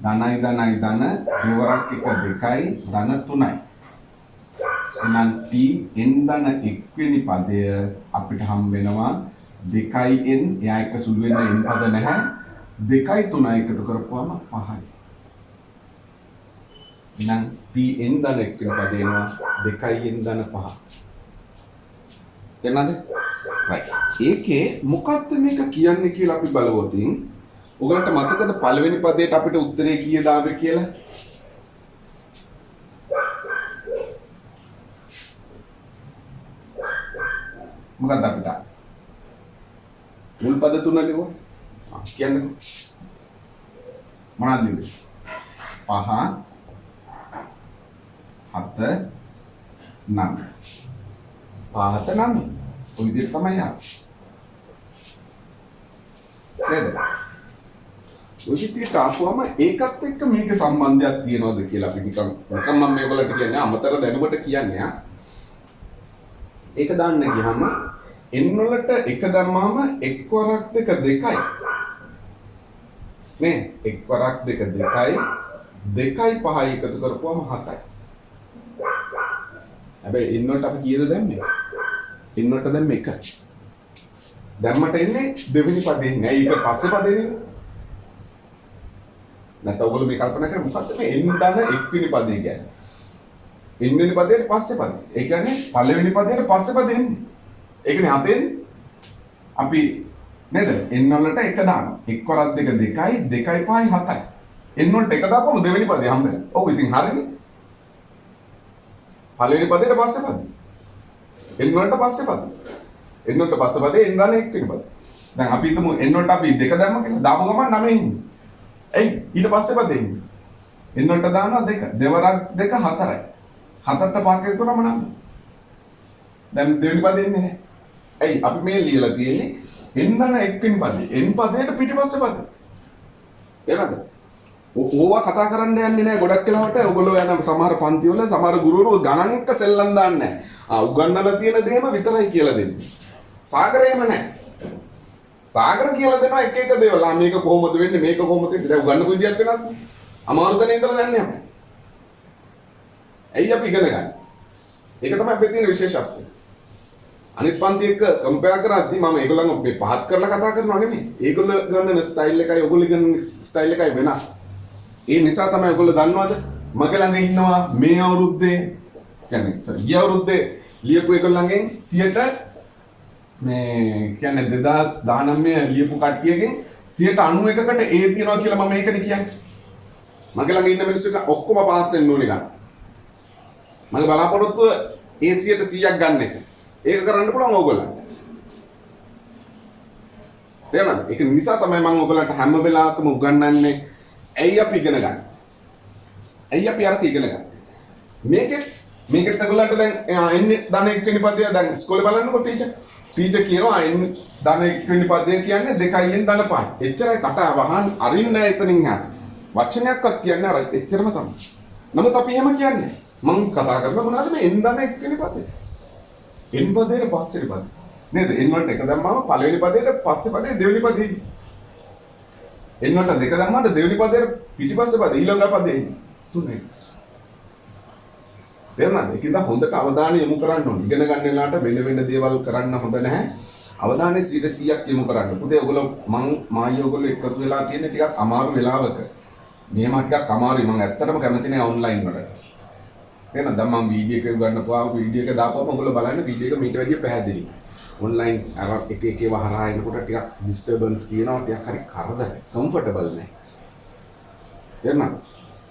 ධනයි ධනයි ධන දෙවරක් එක 2යි ධන 3යි. එහෙනම් t n ධන 1 වෙනි පදය අපිට හම් වෙනවා 2යි n එයා එක සුළු වෙන්න n පද නැහැ 2යි 3යි එකතු කරපුවාම 5යි. එහෙනම් t n ධන 1 වෙනි පදේ එනවා 2යි n ධන 5. තේරුණාද? right. ඒකේ මොකක්ද මේක කියන්නේ කියලා අපි බලවොතින් ඔයගලන්ට මතකද පළවෙනි පදයට අපිට උත්තරේ කීයද ආවේ කියලා? මොකක්ද අපිට? මුල් පද තුන ලියුවා. කියන්නේ මොනවද ලියුවේ? 5 7 9. 5 9. ඔය විදිහට තමයි ආවේ. නේද? ඔය විදිහට ආපුවම ඒකත් එක්ක මේක සම්බන්ධයක් තියනවද කියලා අපි නිකන් මම මේගොල්ලන්ට කියන්නේ අමතර දැනුමට කියන්නේ ඒක දාන්න ගියාම n වලට 1 දැම්මාම එක් වරක් දෙක 2යි නේ එක් වරක් දෙක 2යි 2යි 5යි එකතු කරපුවම 7යි. හැබැයි n වලට අපි කීයද දැම්මේ? n වලට දැම්මේ 1. දැම්මට එන්නේ දෙවෙනි පදේ නෑ ඊට පස්සේ පදේනේ. නැත්නම් ඔයගොල්ලෝ මේ කල්පනා කරේ මොකක්ද මේ n ධන 1 වෙනි පදේ කියන්නේ? n වෙනි පදේට පස්සේ පදේ. ඒ කියන්නේ පළවෙනි පදේට පස්සේ පදේ එන්නේ. ඒ කියන්නේ හතෙන් අපි නේද? n වලට 1 දානවා. 1 වරක් දෙක 2යි 2යි 5යි 7යි. n වලට 1 දාපුවම දෙවෙනි පදේ හම්බ වෙනවා. ඔව් ඉතින් හරිනේ. පළවෙනි පදේට පස්සේ පදේ. n වලට පස්සේ පදේ. n වලට පස්සේ පදේ n ධන 1 වෙනි පදේ. දැන් අපි හිතමු n වලට අපි 2 දැම්ම කියලා. දාපු ගමන් 9 ඉන්නේ. එයි ඊට පස්සේ පදේ n වලට දානවා 2 දෙවරක් 2 4යි 7ට 5ක එකතුනම 9. දැන් දෙවෙනි පදේ ඉන්නේ නැහැ. එයි අපි මේ ලියලා තියෙන්නේ n ධන 1 වෙනි පදේ n පදේට පිටිපස්සේ පදේ. තේරෙනවද? ඕවා කතා කරන්න යන්නේ නැහැ ගොඩක් වෙලාවට. ඔයගොල්ලෝ යන සමහර පන්ති වල සමහර ගුරුවරු ගණන්ක සෙල්ලම් දාන්නේ නැහැ. උගන්නලා තියෙන දේම විතරයි කියලා දෙන්නේ. සාගරේම නැහැ. සාගර කියලා දෙනවා එක එක දේවල්. මේක කොහොමද වෙන්නේ මේක කොහොමද වෙන්නේ. දැන් උගන්නපු විදියක් වෙනස් නේ. අමාරු තැන ඉඳලා දන්නේ අපි. ඇයි අපි ඉගෙන ගන්න? ඒක තමයි අපේ තියෙන විශේෂත්වය. අනිත් පන්ති එක්ක කම්පෙයාර් කරද්දී මම ඒගොල්ලන්ව මේ පහත් කරලා කතා කරනව නෙමෙයි. ඒගොල්ලෝ ගන්න ස්ටයිල් එකයි ඔයගොල්ලෝ ගන්න ස්ටයිල් එකයි වෙනස්. ඒ නිසා තමයි ඔයගොල්ලෝ දන්නවද? මගේ ළඟ ඉන්නවා මේ අවුරුද්දේ කියන්නේ ගිය අවුරුද්දේ ලියපු ඒගොල්ලන්ගෙන් 100ට මේ කියන්නේ 2019 ලියපු කට්ටියගෙන් 91%කට A තියනවා කියලා මම ඒකනේ කියන්නේ. මගේ ළඟ ඉන්න මිනිස්සු ඔක්කොම පාස් වෙන්න ඕනේ ගන්න. මගේ බලාපොරොත්තුව A 100ට 100ක් ගන්න එක. ඒක කරන්න පුළුවන් ඕගොල්ලන්ට. තේරුණාද? ඒක නිසා තමයි මම ඕගොල්ලන්ට හැම වෙලාවකම උගන්වන්නේ ඇයි අපි ඉගෙන ගන්න. ඇයි අපි අරක ඉගෙන ගන්න. මේකෙත් ඔයගොල්ලන්ට දැන් එන්නේ ධන එක්වෙනි පදය දැන් ඉස්කෝලේ බලන්නකො ටීචර් කියනවා එන්නේ ධන එක්වෙනි පදය කියන්නේ 2න් ධන 5. එච්චරයි කට වහන් අරින්න එතනින් යට. වචනයක්වත් කියන්නේ අර එච්චරම තමයි. නමුත් අපි එහෙම කියන්නේ. මම කතා කරලා මොනවද මේ එන් ධන එක්වෙනි පදය. එන් පදේට පස්සේ පදේ. නේද? එන් වලට එක දැම්මම පළවෙනි පදේට පස්සේ පදේ දෙවෙනි පදේ. එන් වලට දෙක දැම්මම දෙවෙනි පදේට පිටිපස්සේ පදේ ඊළඟ පදේ තුනේ. තේරුණාද? ඒකද හොඳට අවධානය යොමු කරන්න ඕනේ. ඉගෙන ගන්න වෙලාවට වෙන දේවල් කරන්න හොඳ නැහැ. අවධානය 100%ක් යොමු කරන්න. පුතේ ඔයගොල්ලෝ මායි ඔයගොල්ලෝ එකතු වෙලා තියෙන ටිකක් අමාරු වෙලාවක. මේම ටිකක් අමාරුයි. මම ඇත්තටම කැමති නෑ ඔන්ලයින් වලට. එහෙනම් දැන් මම වීඩියෝ එකක් ගන්නපුවා වීඩියෝ එක දාපුවම ඔයගොල්ලෝ බලන්න වීඩියෝ එක මීට වැඩිය පැහැදිලි. ඔන්ලයින් අර එක වහරා එනකොට ටිකක් ඩිස්ටර්බන්ස් තියෙනවා ටිකක් හරි කරදරයි. කම්ෆර්ටබල් නෑ. එහෙනම්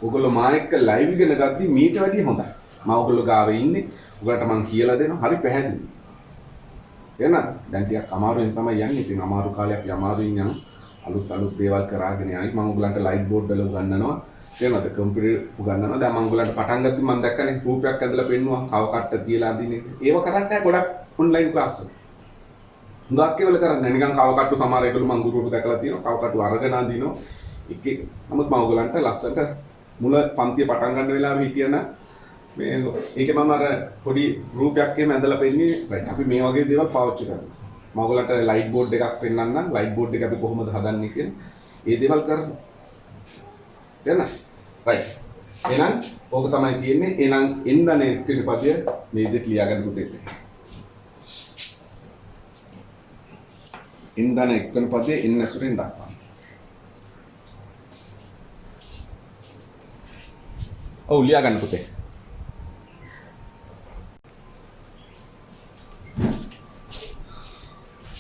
ඔයගොල්ලෝ මා එක්ක ලයිව් ඉගෙන ගද්දි මීට වැඩිය හොඳයි. මම ඔයගොල්ලෝ ගාවේ ඉන්නේ. ඔයගලට මම කියලා දෙනවා හරි පැහැදිලි. එහෙනම් දැන් ටිකක් අමාරුවෙන් තමයි යන්නේ. ඉතින් අමාරු කාලේ අපි අමාරුවෙන් යන අලුත් දේවල් කරාගෙන යයි. මම ඔයගලන්ට ලයිට් බෝඩ් වල උගන්වනවා. තේරෙනවද? කම්පියුටර් උගන්වනවා. දැන් මම ඔයගලන්ට පටන් ගද්දි මම දැක්කනේ රූපයක් ඇඳලා පෙන්නුවා. කව කට්ට තියලා අදින එක. ඒව කරන්නේ නැහැ ගොඩක් ඔන්ලයින් ක්ලාස් වල. හුඟක් ඒවල කරන්නේ නැහැ. නිකන් කව කට්ටු සමහර ඒගොල්ලෝ මම ගුරුවරු දැකලා තියෙනවා. කව කට්ටු අරගෙන අදිනවා. එක. නමුත් මම ඔයගලන්ට ලස්සනට මුල පන්තිය පටන් ගන්න වෙලාවෙ හිටියන මේ ඒකේ මම අර පොඩි රූපයක් එහෙම ඇඳලා පෙන්නේ රයිට් අපි මේ වගේ දේවල් පාවිච්චි කරනවා මම ඔයගලන්ට ලයිට් බෝඩ් එකක් පෙන්නන්නම් ලයිට් බෝඩ් එක අපි කොහොමද හදන්නේ කියලා ඒ දේවල් කරනවා තේරෙනවද රයිට් එහෙනම් ඕක තමයි තියෙන්නේ එහෙනම් එන්නනේ පිළිපදිය මේ විදිහට ලියාගන්න පුතේත් එන්නනේ එක්කන පදේ එන්න ඇසුරෙන් දක්වන්න ඔව් ලියාගන්න පුතේ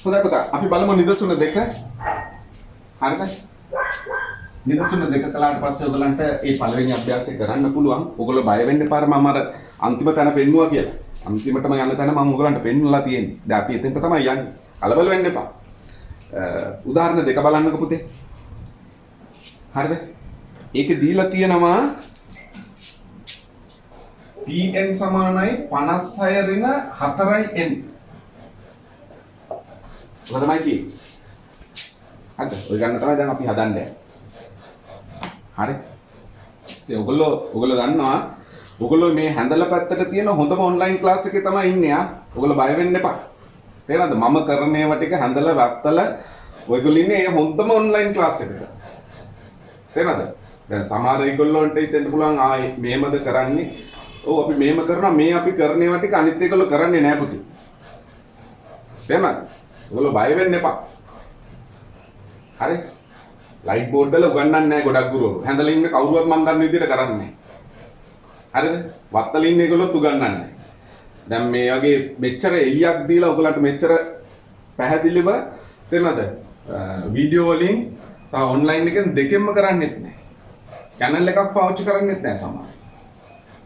හොඳයි පුතා අපි බලමු නිදසුන දෙක හරිද නිදසුන දෙක කළාට පස්සේ ඔයගලන්ට මේ පළවෙනි අභ්‍යාසය කරන්න පුළුවන් ඔයගොල්ලෝ බය වෙන්න එපා මම අර අන්තිම තැන පෙන්නුවා කියලා අන්තිමටම යන තැන මම ඔයගලන්ට පෙන්වලා තියෙන්නේ දැන් අපි එතෙන්ට තමයි යන්නේ කලබල වෙන්න එපා උදාහරණ දෙක බලන්නකො පුතේ හරිද ඒකේ දීලා තියෙනවා Tn සමානයි 56 ඍණ 4n මොකද තමයි කියේ? හරිද? ඔය ගන්න තමයි දැන් අපි හදන්නේ. හරි. ඉතින් ඔයගොල්ලෝ දන්නවා ඔයගොල්ලෝ මේ හැන්දලා පැත්තට තියෙන හොඳම ඔන්ලයින් ක්ලාස් එකේ තමයි ඉන්නේ ආ. ඔයගොල්ලෝ බය වෙන්න එපා. තේරෙනවද? මම කරන ඒවා ටික හැන්දලා වැත්තල ඔයගොල්ලෝ ඉන්නේ මේ හොඳම ඔන්ලයින් ක්ලාස් එකක. තේරෙනවද? දැන් සමහර ඒගොල්ලන්ට හිතෙන්න පුළුවන් ආයේ මෙහෙමද කරන්නේ. ඔව් අපි මෙහෙම කරනවා මේ අපි කරන ඒවා ටික අනිත් ඒගොල්ලෝ කරන්නේ නැහැ පුතේ. තේරෙනවද? ඔයගොල්ලෝ බය වෙන්න එපා. හරි? ලයිට් බෝඩ් වල උගන්වන්නේ නැහැ ගොඩක් ගුරුවරු. හැඳලා ඉන්න කවුරුවත් මන් දන්න විදිහට කරන්නේ නැහැ. හරිද? වත්තල ඉන්න ඒගොල්ලොත් උගන්වන්නේ නැහැ. දැන් මේ වගේ මෙච්චර එළියක් දීලා ඔයගලන්ට මෙච්චර පැහැදිලිව තේරෙනවද? වීඩියෝ වලින් සහ ඔන්ලයින් එකෙන් දෙකෙන්ම කරන්නේත් නැහැ. channel එකක් පාවිච්චි කරන්නේත් නැහැ සමහර.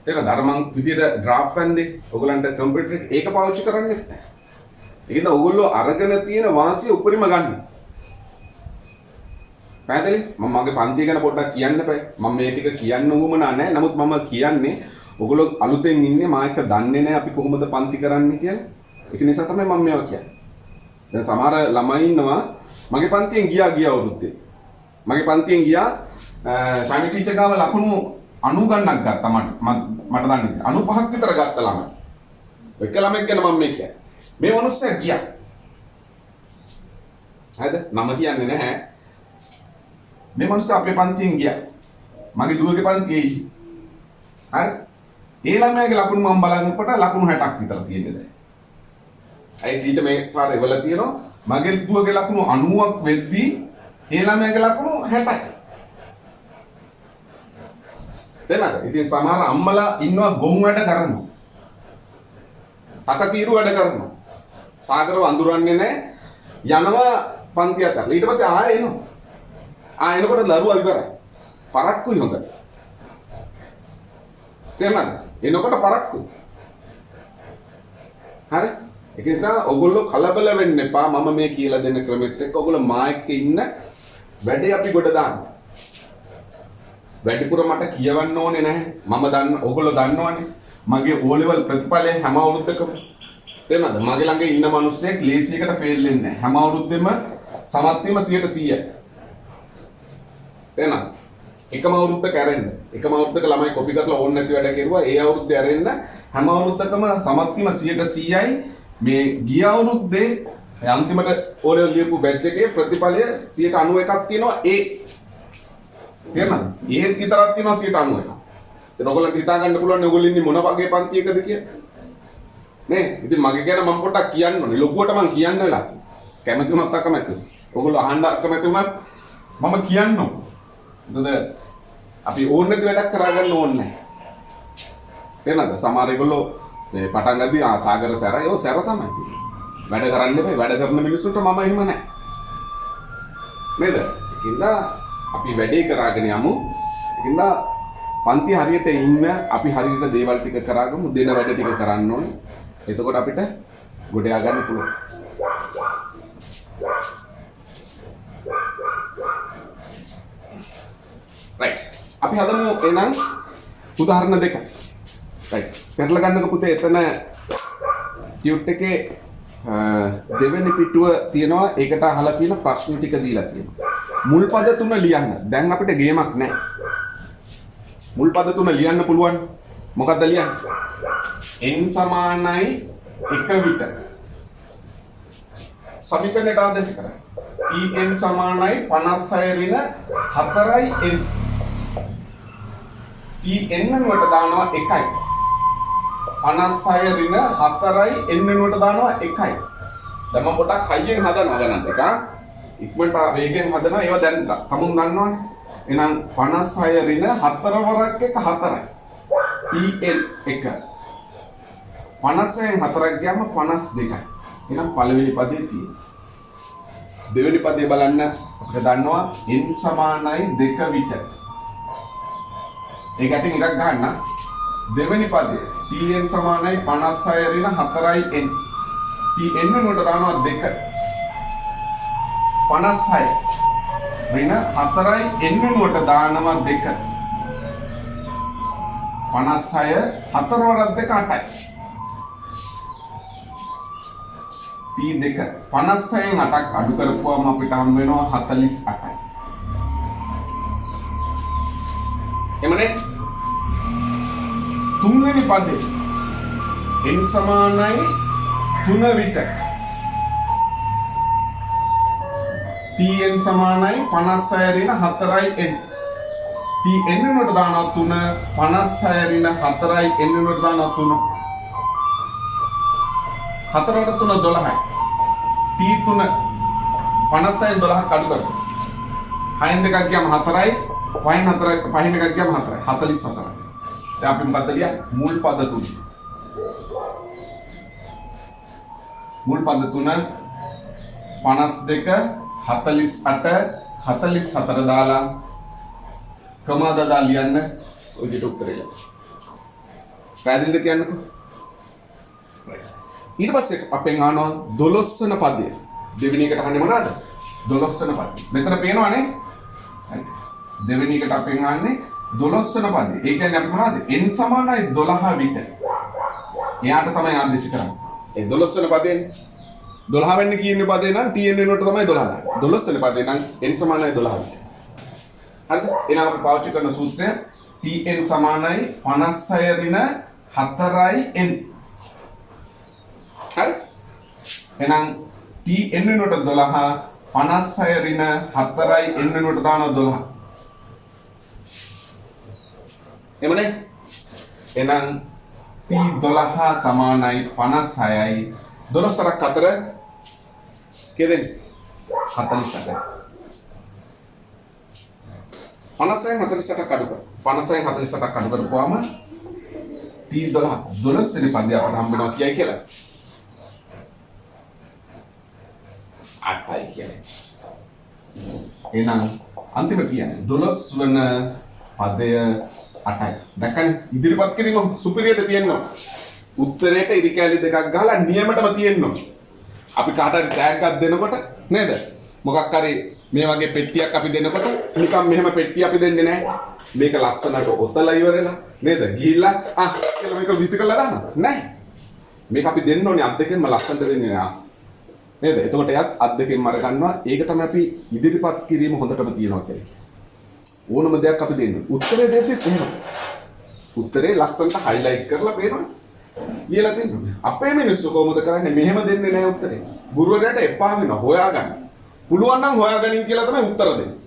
තේරෙනවද? අර මං විදිහට graph වන්දේ ඔයගලන්ට කම්පියුටර් එක ඒක පාවිච්චි කරන්නේත් නැහැ. ඒකද ඔයගොල්ලෝ අරගෙන තියෙන වාසිය උපරිම ගන්න. පැහැදිලි? මම මගේ පන්තිය ගැන පොඩ්ඩක් කියන්න බෑ. මම මේ ටික කියන්න උවමනා නැහැ. නමුත් මම කියන්නේ ඔයගොල්ලෝ අලුතෙන් ඉන්නේ මා එක දන්නේ නැහැ අපි කොහොමද පන්ති කරන්නේ කියලා. ඒක නිසා තමයි මම මේවා කියන්නේ. දැන් සමහර ළමයි ඉන්නවා මගේ පන්තියෙන් ගිය අවුරුද්දේ. මගේ පන්තියෙන් ගියා ශානි ටීචර් ගාව ලකුණු 90 ගණනක් ගත්තා මට දන්නේ. 95ක් විතර ගත්ත ළමයි. එක ළමෙක් ගැන මම මේ කියන්නේ. මේ මිනිස්සයා ගියා. හරිද? නම කියන්නේ නැහැ. මේ මිනිස්සු අපේ පන්තියෙන් ගියා. මගේ දුවගේ පන්තියේ ඉන්නේ. හරි? ඒ ළමයාගේ ලකුණු මම බලනකොට ලකුණු 60ක් විතර තියෙන්නේ දැන්. අයි ටීචර් මේ පාර එවලා තියෙනවා. මගේ දුවගේ ලකුණු 90ක් වෙද්දී ඒ ළමයාගේ ලකුණු 60යි. තේරෙනවද? ඉතින් සමහර අම්මලා ඉන්නවා ගොන් වැඩ කරනවා. තකතිරු වැඩ කරනවා. සාගරව අඳුරන්නේ නැහැ. යනවා පන්තියට. ඊට පස්සේ ආයෙ එනවා. එනකොට දරුවා ඉවරයි. පරක්කුයි හොඳට. තේරුණාද? එනකොට පරක්කුයි. හරි? ඒක නිසා ඔයගොල්ලෝ කලබල වෙන්න එපා. මම මේ කියලා දෙන්න ක්‍රමෙත් එක්ක ඔයගොල්ලෝ මා එක්ක ඉන්න වැඩේ අපි ගොඩ දාන්න. වැඩිපුර මට කියවන්න ඕනේ නැහැ. මම දන්න ඔයගොල්ලෝ දන්නවනේ. මගේ O level ප්‍රතිඵලය හැම අවුරුද්දකම තේරුණාද? මගේ ළඟ ඉන්න මිනිස්සෙක් ලේසියකට ෆේල් වෙන්නේ නැහැ. හැම අවුරුද්දෙම සමත් වීම 100%යි. තේරුණාද? එකම අවුරුද්දක ඇරෙන්න. එකම අවුරුද්දක ළමයි කොපි කරලා ඕන නැති වැඩ කෙරුවා. ඒ අවුරුද්දේ ඇරෙන්න හැම අවුරුද්දකම සමත් වීම 100%යි. මේ ගිය අවුරුද්දේ අන්තිමට ඕලෙවල් ලියපු බැච් එකේ ප්‍රතිඵලය 91ක් තියෙනවා. තේරුණාද? ඒ විතරක් තියෙනවා 91ක්. ඒක ඔයගොල්ලන්ට හිතා ගන්න පුළුවන් ඔයගොල්ලෝ ඉන්නේ මොන වගේ පන්තියකද කියලා. නේ? ඉතින් මගේ ගැන මම පොඩ්ඩක් කියන්න ඕනේ. ලොකුවට මම කියන්න වෙලා. කැමති වුණත් අකමැති. ඔයගොල්ලෝ අහන්න අකමැති වුණත් මම කියන්න ඕනේ. මොකද අපි ඕන නැති වැඩක් කරගන්න ඕනේ නැහැ. තේරෙනවද? සමහර ඒගොල්ලෝ මේ පටන් ගද්දී සාගර සැරයි. ඔව් සැර තමයි තියෙන්නේ. වැඩ කරන්න එපා. වැඩ කරන මිනිස්සුන්ට මම එහෙම නැහැ. නේද? ඒකින්ද අපි වැඩේ කරගෙන යමු. ඒකින්ද පන්ති හරියට ඉන්න අපි හරියට දේවල් ටික කරාගමු. දෙන වැඩ ටික කරන්න ඕනේ. එතකොට අපිට ගොඩ යා ගන්න පුළුවන්. right. අපි හදමු එහෙනම් උදාහරණ දෙකක්. right. පෙරලා ගන්නක පුතේ එතන ටියුට් එකේ දෙවෙනි පිටුව තියෙනවා. ඒකට අහලා තියෙන ප්‍රශ්න ටික දීලා තියෙනවා. මුල් පද තුන ලියන්න. දැන් අපිට ගේමක් නැහැ. මුල් පද තුන ලියන්න පුළුවන්. මොකක්ද ලියන්නේ? n සමානයි 1 විට. සමීකරණයට ආදේශ කරන්න. tn සමානයි 56 ඍණ 4යි n. tn වෙනුවට දානවා 1යි. 56 ඍණ 4යි n වෙනුවට දානවා 1යි. දැන් මම පොඩක් හයියෙන් හදනවා ගණන් එක. ඉක්මනට වේගෙන් හදනවා. ඒවා දැන් තමුන් දන්නවනේ. එහෙනම් 56 ඍණ 4 වරක් එක 4යි. tn 1. 56න් 4ක් ගියාම 52යි. එහෙනම් පළවෙනි පදේ තියෙනවා. දෙවෙනි පදේ බලන්න අපිට දන්නවා n සමානයි 2 විට. ඒකට ඉරක් ගන්න. දෙවෙනි පදේ tn සමානයි 56 ඍණ 4යි n. tn වෙනුවට දානවා 2. 56 ඍණ 4යි n වෙනුවට දානවා 2. 56 4 වරක් 2 8යි. P2 56න් 8ක් අඩු කරපුවාම අපිට හම් වෙනවා 48යි. එමනේ තුන්වෙනි පදේ n සමානයි 3 විට. tn සමානයි 56 ඍණ 4යි n. tn වෙනුවට දානවා 3. 56 ඍණ 4යි n වෙනුවට දානවා 3. 4 වරට 3 12යි. t3 56න් 12ක් අඩු කරගන්න. 6න් 2ක් ගියාම 4යි. 5න් 1ක් ගියාම 4යි. 44යි. දැන් අපි මොකද ලියන්නේ? මුල් පද තුන. මුල් පද තුන 52 48 44 දාලා කමාද දා ලියන්න ඔය විදිහට උත්තරේ ලියන්න. පැහැදිලිද කියන්නකෝ? ඊට පස්සේ අපෙන් අහනවා 12 වෙනි පදය. දෙවෙනි එකට අහන්නේ මොනවාද? 12 වෙනි පදය. මෙතන පේනවනේ. හරි. දෙවෙනි එකට අපෙන් අහන්නේ 12 වෙනි පදය. ඒ කියන්නේ අපි මොනවාද? n සමානයි 12 විට. එයාට තමයි ආදේශ කරන්නේ. ඒ 12 වෙනි පදේනේ. 12 වෙනි කියන්නේ පදේ නම් tn වෙනුවට තමයි 12 දාන්නේ. 12 වෙනි පදේ නම් n සමානයි 12 විට. හරිද? එහෙනම් අපි පාවිච්චි කරන සූත්‍රය tn සමානයි 56 ඍණ 4යි n. හරි? එහෙනම් tn වෙනුවට 12 56 ඍණ 4යි n වෙනුවට දානවා 12. එමනේ එහෙනම් T12 සමානයි 56යි 12 තරක් 4 කීයද 48යි 50න් 48ක් අඩු කර 50න් 48ක් අඩු කරපුවාම T12 12 වෙනි පදේ අපට හම්බ වෙනවා කියයි කියලා 8යි කියන්නේ එහෙනම් අන්තිම කියන්නේ 12 වෙන පදය 8යි දැක්කනේ ඉදිරිපත් කිරීම සුපිරියට තියෙනවා උත්තරේට ඉරි කැලි දෙකක් ගහලා නියමටම තියෙනවා අපි කාට හරි ටැග් එකක් දෙනකොට නේද මොකක් හරි මේ වගේ පෙට්ටියක් අපි දෙනකොට නිකන් මෙහෙම පෙට්ටිය අපි දෙන්නේ නැහැ මේක ලස්සනට ඔතලා ඉවරලා නේද ගිහිල්ලා කියලා මේක විසිකලා දාන්න නැහැ මේක අපි දෙන්න ඕනේ අත් දෙකෙන්ම ලස්සනට දෙන්නේ නෑ නේද එතකොට එයත් අත් දෙකෙන්ම අර ගන්නවා ඒක තමයි අපි ඉදිරිපත් කිරීම හොඳටම තියනවා කියන්නේ ඕනම දෙයක් අපි දෙන්න උත්තරේ දෙද්දිත් එහෙම උත්තරේ ලස්සනට හයිලයිට් කරලා පේනවා ලියලා දෙන්න අපේ මිනිස්සු කොහොමද කරන්නේ මෙහෙම දෙන්නේ නැහැ උත්තරේ ගුරුවරයාට එපා වෙනවා හොයාගන්න පුළුවන් නම් හොයාගනින් කියලා තමයි උත්තර දෙන්නේ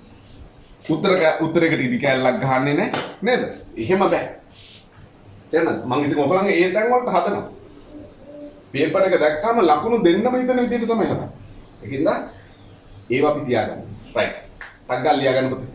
උත්තරයකට ඉදි කැලලක් ගහන්නේ නැහැ නේද එහෙම බෑ තේරෙනවද මම ඉතින් ඔයගොල්ලන්ගේ ඒ තැන් වලට හදනවා පේපර් එක දැක්කම ලකුණු දෙන්නම හිතන විදිහට තමයි හදන්නේ ඒකින්ද ඒව අපි තියාගන්න රයිට් ටක් ගාලා ලියාගන්න පුතේ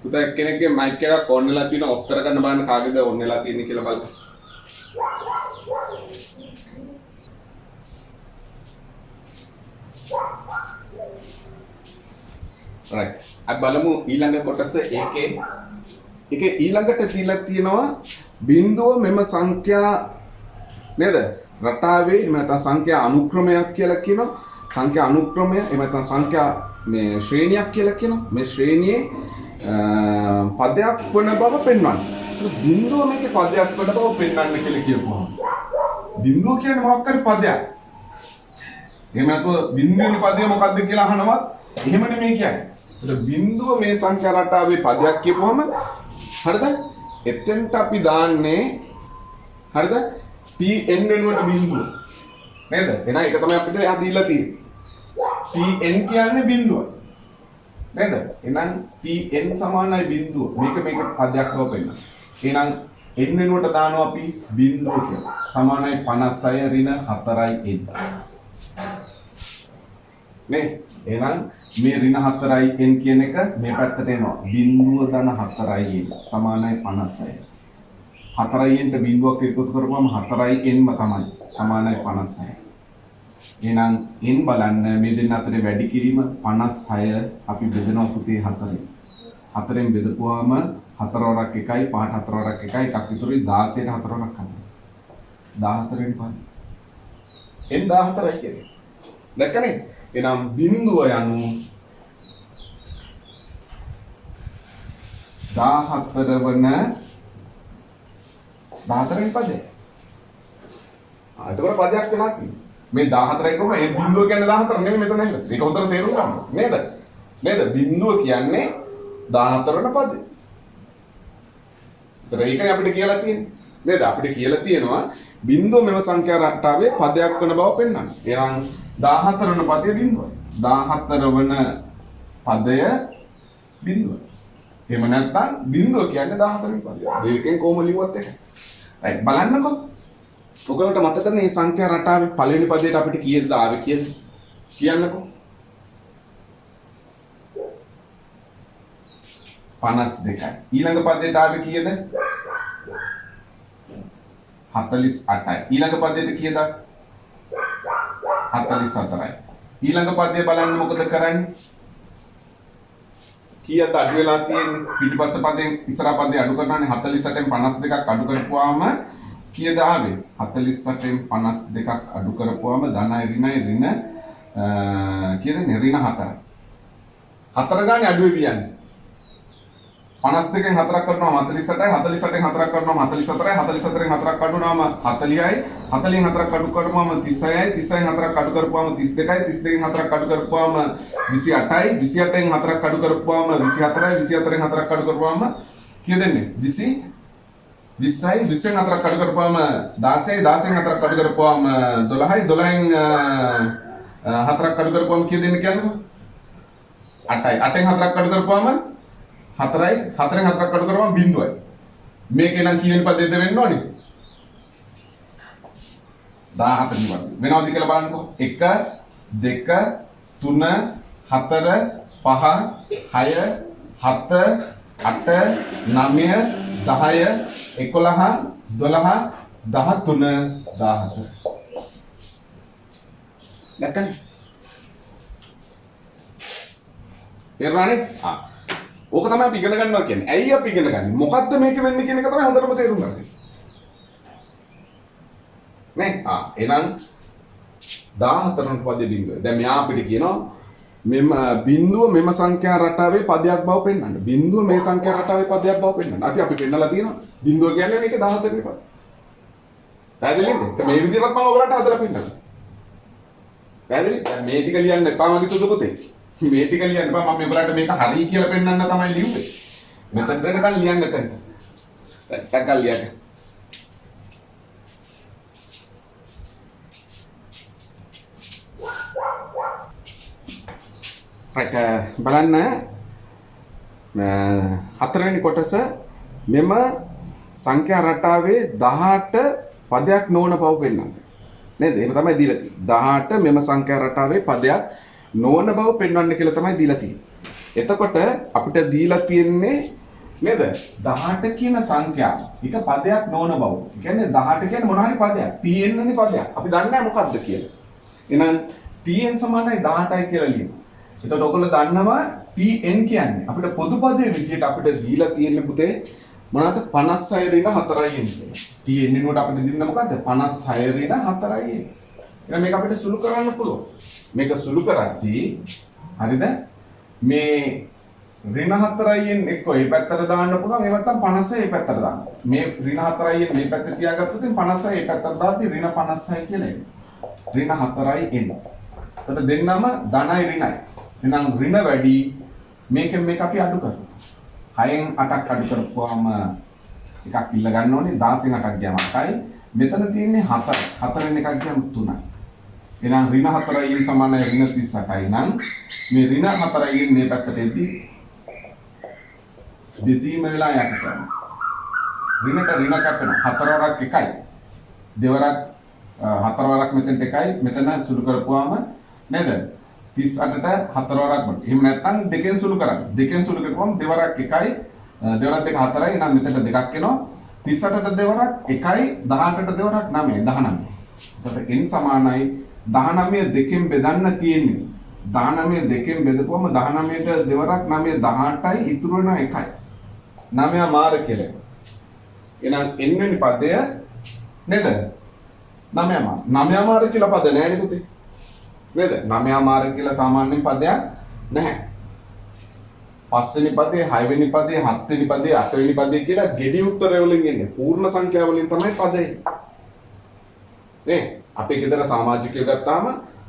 පුතා කෙනෙක්ගේ මයික් එකක් ඔන් වෙලා තියෙනවා ඔෆ් කරගන්න බලන්න කාගේද ඔන් වෙලා තියෙන්නේ කියලා බලන්න. right. අපි බලමු ඊළඟ කොටස ඒකේ ඊළඟට තියලා තියෙනවා බිඳුව මෙම සංඛ්‍යා නේද? රටාවේ එහෙම නැත්නම් සංඛ්‍යා අනුක්‍රමයක් කියලා කියනවා. සංඛ්‍යා අනුක්‍රමය එහෙම නැත්නම් සංඛ්‍යා මේ ශ්‍රේණියක් කියලා කියනවා. මේ ශ්‍රේණියේ පදයක් වන බව පෙන්වන්න. බිඳුව මේකේ පදයක් වන බව පෙන්වන්න කියලා කියපුවා. බිඳුව කියන්නේ මොකක් හරි පදයක්. එහෙම නැත්නම් බිඳුවේ පදය මොකක්ද කියලා අහනවත් එහෙම නෙමෙයි කියන්නේ. ඒක බිඳුව මේ සංඛ්‍යා රටාවේ පදයක් කියපුවම හරිද? එතෙන්ට අපි දාන්නේ හරිද? tn වෙනුවට බිඳුව. නේද? එහෙනම් ඒක තමයි අපිට එහා දීලා තියෙන්නේ. tn කියන්නේ බිඳුව. නේද? එහෙනම් tn සමානයි බිඳුව. මේක පදයක් බව පෙන්නන. එහෙනම් n වෙනුවට දානවා අපි බිඳුව කියලා. සමානයි 56 ඍණ 4යි n. නේ? එහෙනම් මේ ඍණ 4යි n කියන එක මේ පැත්තට එනවා. බිඳුව ධන 4යි n සමානයි 56. 4යි n ට බිඳුවක් එකතු කරපුවම 4යි n ම තමයි සමානයි 56. එහෙනම් n බලන්න මේ දෙන්න අතරේ වැඩි කිරීම 56 අපි බෙදනවා පුතේ 4ෙන්. 4ෙන් බෙදපුවාම 4 වරක් 1යි 5ට 4 වරක් 1යි එකක් ඉතුරුයි 16ට 4 වරක් හදන්න. 14 වෙනි පද. n 14යි කියන්නේ. දැක්කනේ? එහෙනම් බිඳුව යනු 14 වන 14 වෙනි පදේ. එතකොට පදයක් වෙනවා තියෙන්නේ. මේ 14යි කොහොම ඒ බිඳුව කියන්නේ 14 නෙමෙයි මෙතන ඇවිල්ලා. ඒක හොඳට තේරුම් ගන්න. නේද? නේද? බිඳුව කියන්නේ 14 වෙනි පදේ. ඒතර ඒකනේ අපිට කියලා තියෙන්නේ. නේද? අපිට කියලා තියෙනවා බිඳුව මෙම සංඛ්‍යා රටාවේ පදයක් වෙන බව පෙන්වන්න. එහෙනම් 14 වෙනි පදයේ බිඳුවයි. 14 වෙනි පදය බිඳුව. එහෙම නැත්නම් බිඳුව කියන්නේ 14 වෙනි පදය. දෙකෙන් කොහොම ලිව්වත් එකයි. රයිට් බලන්නකෝ. ඔයගොල්ලන්ට මතකද මේ සංඛ්‍යා රටාවේ පළවෙනි පදයට අපිට කීයද ආවේ කියලා? කියන්නකෝ. 52යි. ඊළඟ පදයට ආවේ කීයද? 48යි. ඊළඟ පදයට කීයද? 44යි. ඊළඟ පදේ බලන්න මොකද කරන්නේ? කීයද අඩු වෙලා තියෙන්නේ? පිටිපස්ස පදයෙන් ඉස්සරහ පදේ අඩු කරනවානේ 48න් 52ක් අඩු කරපුවාම කීයද ආවේ? 48න් 52ක් අඩු කරපුවාම ධනයි ඍණයි කීයද? ඍණ 4. 4 ගානේ අඩු වෙවි යන්නේ. 52න් 4ක් කරනවා 48යි 48න් 4ක් කරනවා 44යි 44න් 4ක් අඩුනාම 40යි 40න් 4ක් අඩු කරපුවාම 36යි 30න් 4ක් අඩු කරපුවාම 32යි 32න් 4ක් අඩු කරපුවාම 28යි 28න් 4ක් අඩු කරපුවාම 24යි 24න් 4ක් අඩු කරපුවාම කීයද එන්නේ 20යි 20න් 4ක් අඩු කරපුවාම 16යි 16න් 4ක් අඩු කරපුවාම 12යි 12න් 4ක් අඩු කරපුවාම කීයද එන්නේ කියන්නේ 8යි 8න් 4ක් අඩු කරපුවාම 4යි 4න් 4ක් අඩු කරපුවම බිඳුවයි. මේකේ නම් කී වෙනි පදේද වෙන්න ඕනේ? 14 වෙනි පදේ. වෙනවද කියලා බලන්නකෝ. 1 2 3 4 5 6 7 8 9 10 11 12 13 14. දැක්කනේ? තේරුණානේ? ඕක තමයි අපි ඉගෙන ගන්නවා කියන්නේ. ඇයි අපි ඉගෙන ගන්නේ? මොකද්ද මේක වෙන්නේ කියන එක තමයි හොඳටම තේරුම් ගන්න. නේ? එහෙනම් 14 වෙනි පදේ බිඳුව. දැන් මෙයා අපිට කියනවා මෙම බිඳුව මෙම සංඛ්‍යා රටාවේ පදයක් බව පෙන්වන්න. බිඳුව මේ සංඛ්‍යා රටාවේ පදයක් බව පෙන්වන්න. අපි පෙන්නලා තියෙනවා. බිඳුව කියන්නේ මේක 14 වෙනි පද. පැහැදිලිද? මේ විදිහට මම ඔයගලන්ට හදලා පෙන්නනවා. පැහැදිලි? දැන් මේ ටික ලියන්න එපා මගේ සුදු පුතේ. මේ ටික ලියන්න බෑ මම ඔයගලන්ට මේක හරි කියලා පෙන්නන්න තමයි ලිව්වේ. මෙතනට එනකන් ලියන්න එතනට. ටක්කල් ලියන්න. බලන්න හතරවෙනි කොටස මෙම සංඛ්‍යා රටාවේ 18 පදයක් නොවන බව පෙන්වන්න. නේද? එහෙම තමයි දීලා තියෙන්නේ. 18 මෙම සංඛ්‍යා රටාවේ පදයක් නොවන බව පෙන්වන්න කියලා තමයි දීලා තියෙන්නේ. එතකොට අපිට දීලා තියෙන්නේ නේද? 18 කියන සංඛ්‍යාව. එක පදයක් නොවන බව. ඒ කියන්නේ 18 කියන්නේ මොන හරි පදයක්. tn වෙනි පදයක්. අපි දන්නේ නැහැ මොකක්ද කියලා. එහෙනම් tn සමානයි 18යි කියලා ලියමු. එතකොට ඔයගොල්ලෝ දන්නවා tn කියන්නේ අපිට පොදු පදයේ විදිහට අපිට දීලා තියෙන පුතේ මොනවාද 56 ඍණ 4යි එන්නේ. tn වෙනුවට අපිට දෙන්න මොකද්ද 56 ඍණ 4යි එන්නේ. එහෙනම් මේක අපිට සුළු කරන්න පුළුවන්. මේක සුළු කරද්දී හරිද මේ ඍණ 4යි එන්නේ එක්ක මේ පැත්තට දාන්න පුළුවන් ඒ නැත්නම් 56 මේ පැත්තට දාන්න. මේ ඍණ 4යි එන්නේ මේ පැත්තේ තියාගත්තොත් 56 මේ පැත්තට දාද්දී ඍණ 56 කියලා එන්නේ. ඍණ 4යි එන්නේ. එතකොට දෙන්නම ධනයි ඍණයි. එහෙනම් ඍණ වැඩි මේකෙන් මේක අපි අඩු කරනවා. 6න් 8ක් අඩු කරපුවාම එකක් ඉල්ල ගන්න ඕනේ 16න් 8ක් ගියාම 8යි. මෙතන තියෙන්නේ 4. 4න් එකක් ගියාම 3යි. එහෙනම් ඍණ 4යි සමානයි ඍණ 38යි නම් මේ ඍණ 4යි මේ පැත්තට එද්දී දෙදීම වෙලා යට කරනවා. ඍණට ඍණ කැපෙනවා. 4 වරක් 1යි. දෙවරක් 4 වරක් මෙතනට 1යි. මෙතන සුළු කරපුවාම නේද? 38ට 4 වරක් වුණා. එහෙම නැත්නම් දෙකෙන් සුළු කරන්න. දෙකෙන් සුළු කරපුවම දෙවරක් 1යි. දෙවරක් 2 4යි. එහෙනම් මෙතන දෙකක් එනවා. 38ට දෙවරක් 1යි. 18ට දෙවරක් 9යි. 19. එතකොට n සමානයි 19 දෙකෙන් බෙදන්න තියෙන්නේ. 19 දෙකෙන් බෙදපුවම 19ට දෙවරක් 9 18යි. ඉතුරු වෙන 1යි. 9 මාර කියලා. එහෙනම් n වෙනි පදය නේද? 9 මාර. 9 මාර කියලා පද නැහැ නේ පුතේ. නේද? 9 මාර කියලා සාමාන්‍ය පදයක් නැහැ. 5 වෙනි පදේ, 6 වෙනි පදේ, 7 වෙනි පදේ, 8 වෙනි පදේ කියලා ගෙඩි උත්තර වලින් එන්නේ. පූර්ණ සංඛ්‍යා වලින් තමයි පදේ. නේ? අපේ ගෙදර සමාජිකයෝ ගත්තාම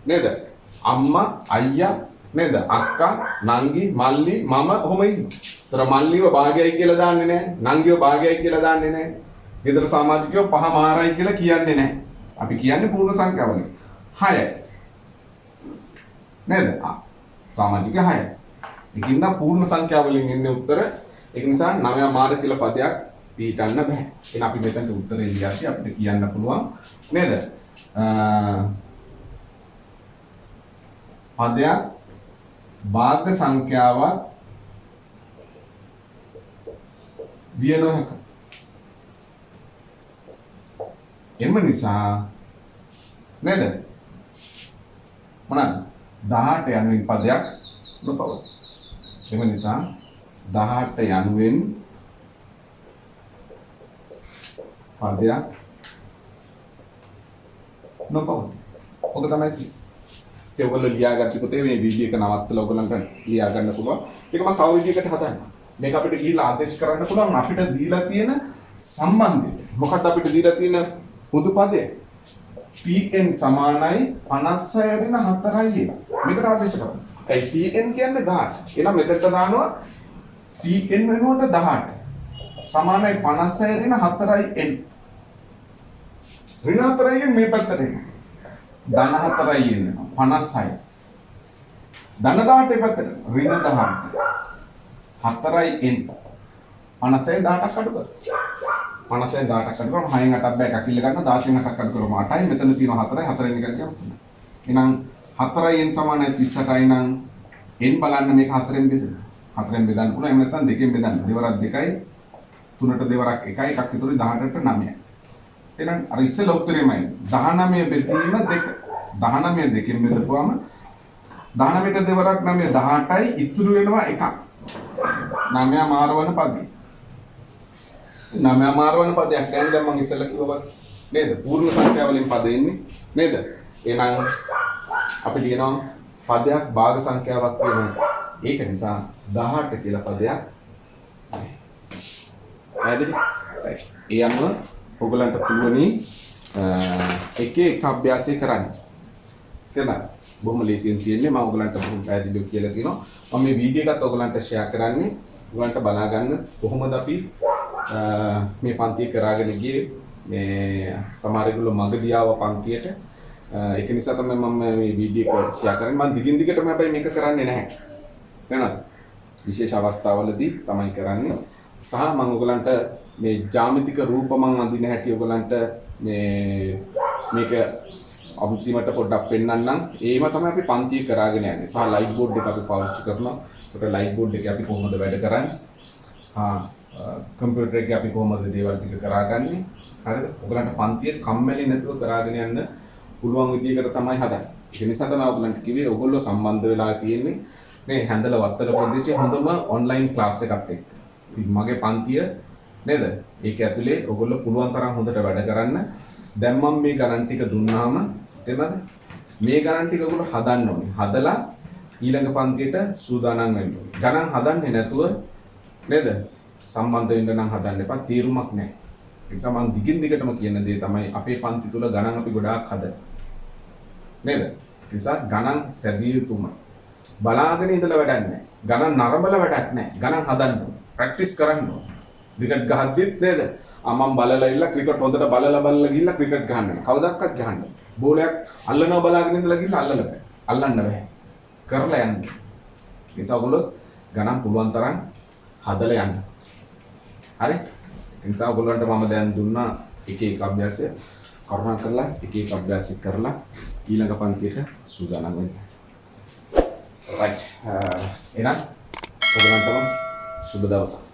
නේද? අම්මා, අයියා, නේද? අක්කා, නංගි, මල්ලි, මම ඔහොම ඉන්නවා. ඒතර මල්ලිව භාගයයි කියලා දාන්නේ නැහැ. නංගිව භාගයයි කියලා දාන්නේ නැහැ. ගෙදර සමාජිකයෝ 5 මාරයි කියලා කියන්නේ නැහැ. අපි කියන්නේ පූර්ණ සංඛ්‍යා වලින්. 6යි. නේද? සමාජික 6යි. ඒකින්ද පූර්ණ සංඛ්‍යා වලින් එන්නේ උත්තර. ඒක නිසා 9 මාර කියලා පදයක් පිළිගන්න බෑ. එහෙනම් අපි මෙතනට උත්තරේ ලියද්දී අපිට කියන්න පුළුවන් නේද? පදයක් භාග සංඛ්‍යාවක් විය නොහැක. එම නිසා නේද? මොනවාද? 18 යනුවෙන් පදයක් නොපවතී. එම නිසා 18 යනුවෙන් පදයක් නොපවතී. ඔක තමයි තියෙන්නේ. ඒ ඔයගොල්ලෝ ලියාගත්ත පොතේ මේ වීඩියෝ එක නවත්තලා ඔයගොල්ලන්ට ලියා ගන්න පුළුවන්. ඒක මම තව විදිහකට හදන්නම්. මේක අපිට ගිහිල්ලා ආදේශ කරන්න පුළුවන් අපිට දීලා තියෙන සම්බන්ධය. මොකක්ද අපිට දීලා තියෙන පොදු පදය? Tn සමානයි 56 ඍණ 4යි. මේකට ආදේශ කරන්න. ඒ Tn කියන්නේ 18. එහෙනම් මෙතනට දානවා Tn වෙනුවට 18. සමානයි 56 ඍණ 4යි n. ඍණ 4යි මේ පැත්තට එනවා. ධන 4යි එනවා 56. ධන 18 පැත්තට ඍණ 18. 4යි n. 56 18ක් අඩු කර. 50ෙන් 18ක් අඩු කරාම 6න් 8ක් බෑ එකක් ඉල්ල ගන්න 16න් 8ක් අඩු කරාම 8යි මෙතන තියෙනවා 4යි 4න් එකක් ගියාම 3යි. එහෙනම් 4යි n සමානයි 38යි නම් n බලන්න මේක 4ෙන් බෙදන්න. 4ෙන් බෙදන්න පුළුවන් එහෙම නැත්නම් 2කින් බෙදන්න. දෙවරක් 2යි 3ට දෙවරක් 1යි එකක් ඉතුරුයි 18ට 9යි. එහෙනම් අර ඉස්සෙල්ලා උත්තරේමයි 19 බෙදීම 2. 19 2කින් බෙදපුවාම 19ට දෙවරක් 9 18යි ඉතුරු වෙනවා 1ක්. 9 මාරවන පදේ. 9 මාරවන පදයක් ගැන දැන් මම ඉස්සෙල්ලා කිව්වා නේද? පූර්ණ සංඛ්‍යා වලින් පද එන්නේ නේද? එහෙනම් අපි ලියනවා පදයක් භාග සංඛ්‍යාවක් වෙන එක. ඒක නිසා 18 කියලා පදයක් නැහැ. හරිද? right. ඒ අනුව ඔයගලන්ට පුළුවනි එක එක අභ්‍යාසය කරන්න. තේරුණාද? බොහොම ලේසියෙන් තියෙන්නේ මම ඔයගලන්ට බොහොම පැහැදිලිව කියලා තියෙනවා. මම මේ වීඩියෝ එකත් ඔයගලන්ට ෂෙයා කරන්නේ ඔයගලන්ට බලා ගන්න කොහොමද අපි මේ පන්තිය කරාගෙන ගියේ මේ සමහර ඒගොල්ලෝ මගදී ආව පන්තියට ඒක නිසා තමයි මම මේ වීඩියෝ එක ෂෙයා කරන්නේ මම දිගින් දිගටම හැබැයි මේක කරන්නේ නැහැ තේරුණාද විශේෂ අවස්ථාවලදී තමයි කරන්නේ සහ මම ඔයගලන්ට මේ ජ්‍යාමිතික රූප මම අඳින හැටි ඔයගලන්ට මේක අමුතිමට පොඩ්ඩක් පෙන්නන්නම් ඒව තමයි අපි පන්තිය කරාගෙන යන්නේ සහ ලයිට් බෝඩ් එක අපි පාවිච්චි කරනවා ඒකට ලයිට් බෝඩ් එකේ අපි කොහොමද වැඩ කරන්නේ කම්පියුටර් එකේ අපි කොහොමද දේවල් ටික කරාගන්නේ හරිද ඔයගලන්ට පන්තිය කම්මැලි නැතුව කරාගෙන යන්න පුළුවන් විදිහකට තමයි හදන්නේ ඒ නිසා තමයි ඔයගලන්ට කිව්වේ ඔයගොල්ලෝ සම්බන්ධ වෙලා තියෙන්නේ මේ හැන්දල වත්තල ප්‍රදේශයේ හොඳම ඔන්ලයින් ක්ලාස් එකක් එක්ක ඉතින් මගේ පන්තිය නේද ඒක ඇතුලේ ඔයගොල්ලෝ පුළුවන් තරම් හොඳට වැඩ කරන්න දැන් මම මේ ගණන් ටික දුන්නාම තේරෙනවද මේ ගණන් ටික ඔයගොල්ලෝ හදන්න ඕනේ හදලා ඊළඟ පන්තියට සූදානම් වෙන්න ඕනේ ගණන් හදන්නේ නැතුව නේද සම්බන්ධ වෙන්න නම් හදන්න එපා තීරුමක් නැහැ ඒ නිසා මම දිගින් දිගටම කියන දේ තමයි අපේ පන්ති තුල ගණන් අපි ගොඩාක් හදන නේද ඒ නිසා ගණන් සැදිය යුතුමයි බලාගෙන ඉඳලා වැඩක් නැහැ ගණන් නරඹලා වැඩක් නැහැ ගණන් හදන්න ඕනේ ප්‍රැක්ටිස් කරන්න ඕනේ ක්‍රිකට් ගහද්දිත් නේද මම බලලා ඉල්ල ක්‍රිකට් හොඳට බලලා ගිහිල්ලා ක්‍රිකට් ගහන්න කවදාවත් ගහන්න බෝලයක් අල්ලනවා බලාගෙන ඉඳලා ගිහිල්ලා අල්ලන්න බෑ කරලා යන්න ඒ නිසා ඔයගොල්ලෝ ගණන් පුළුවන් තරම් හදලා යන්න හරි ඒ නිසා ඔයගොල්ලන්ට මම දැන් දුන්නා එක එක අභ්‍යාසය කරුණාකරලා එක එක අභ්‍යාසය කරලා ඊළඟ පන්තියට සූදානම් වෙන්න right එහෙනම් ඔයගොල්ලන්ටම සුබ දවසක්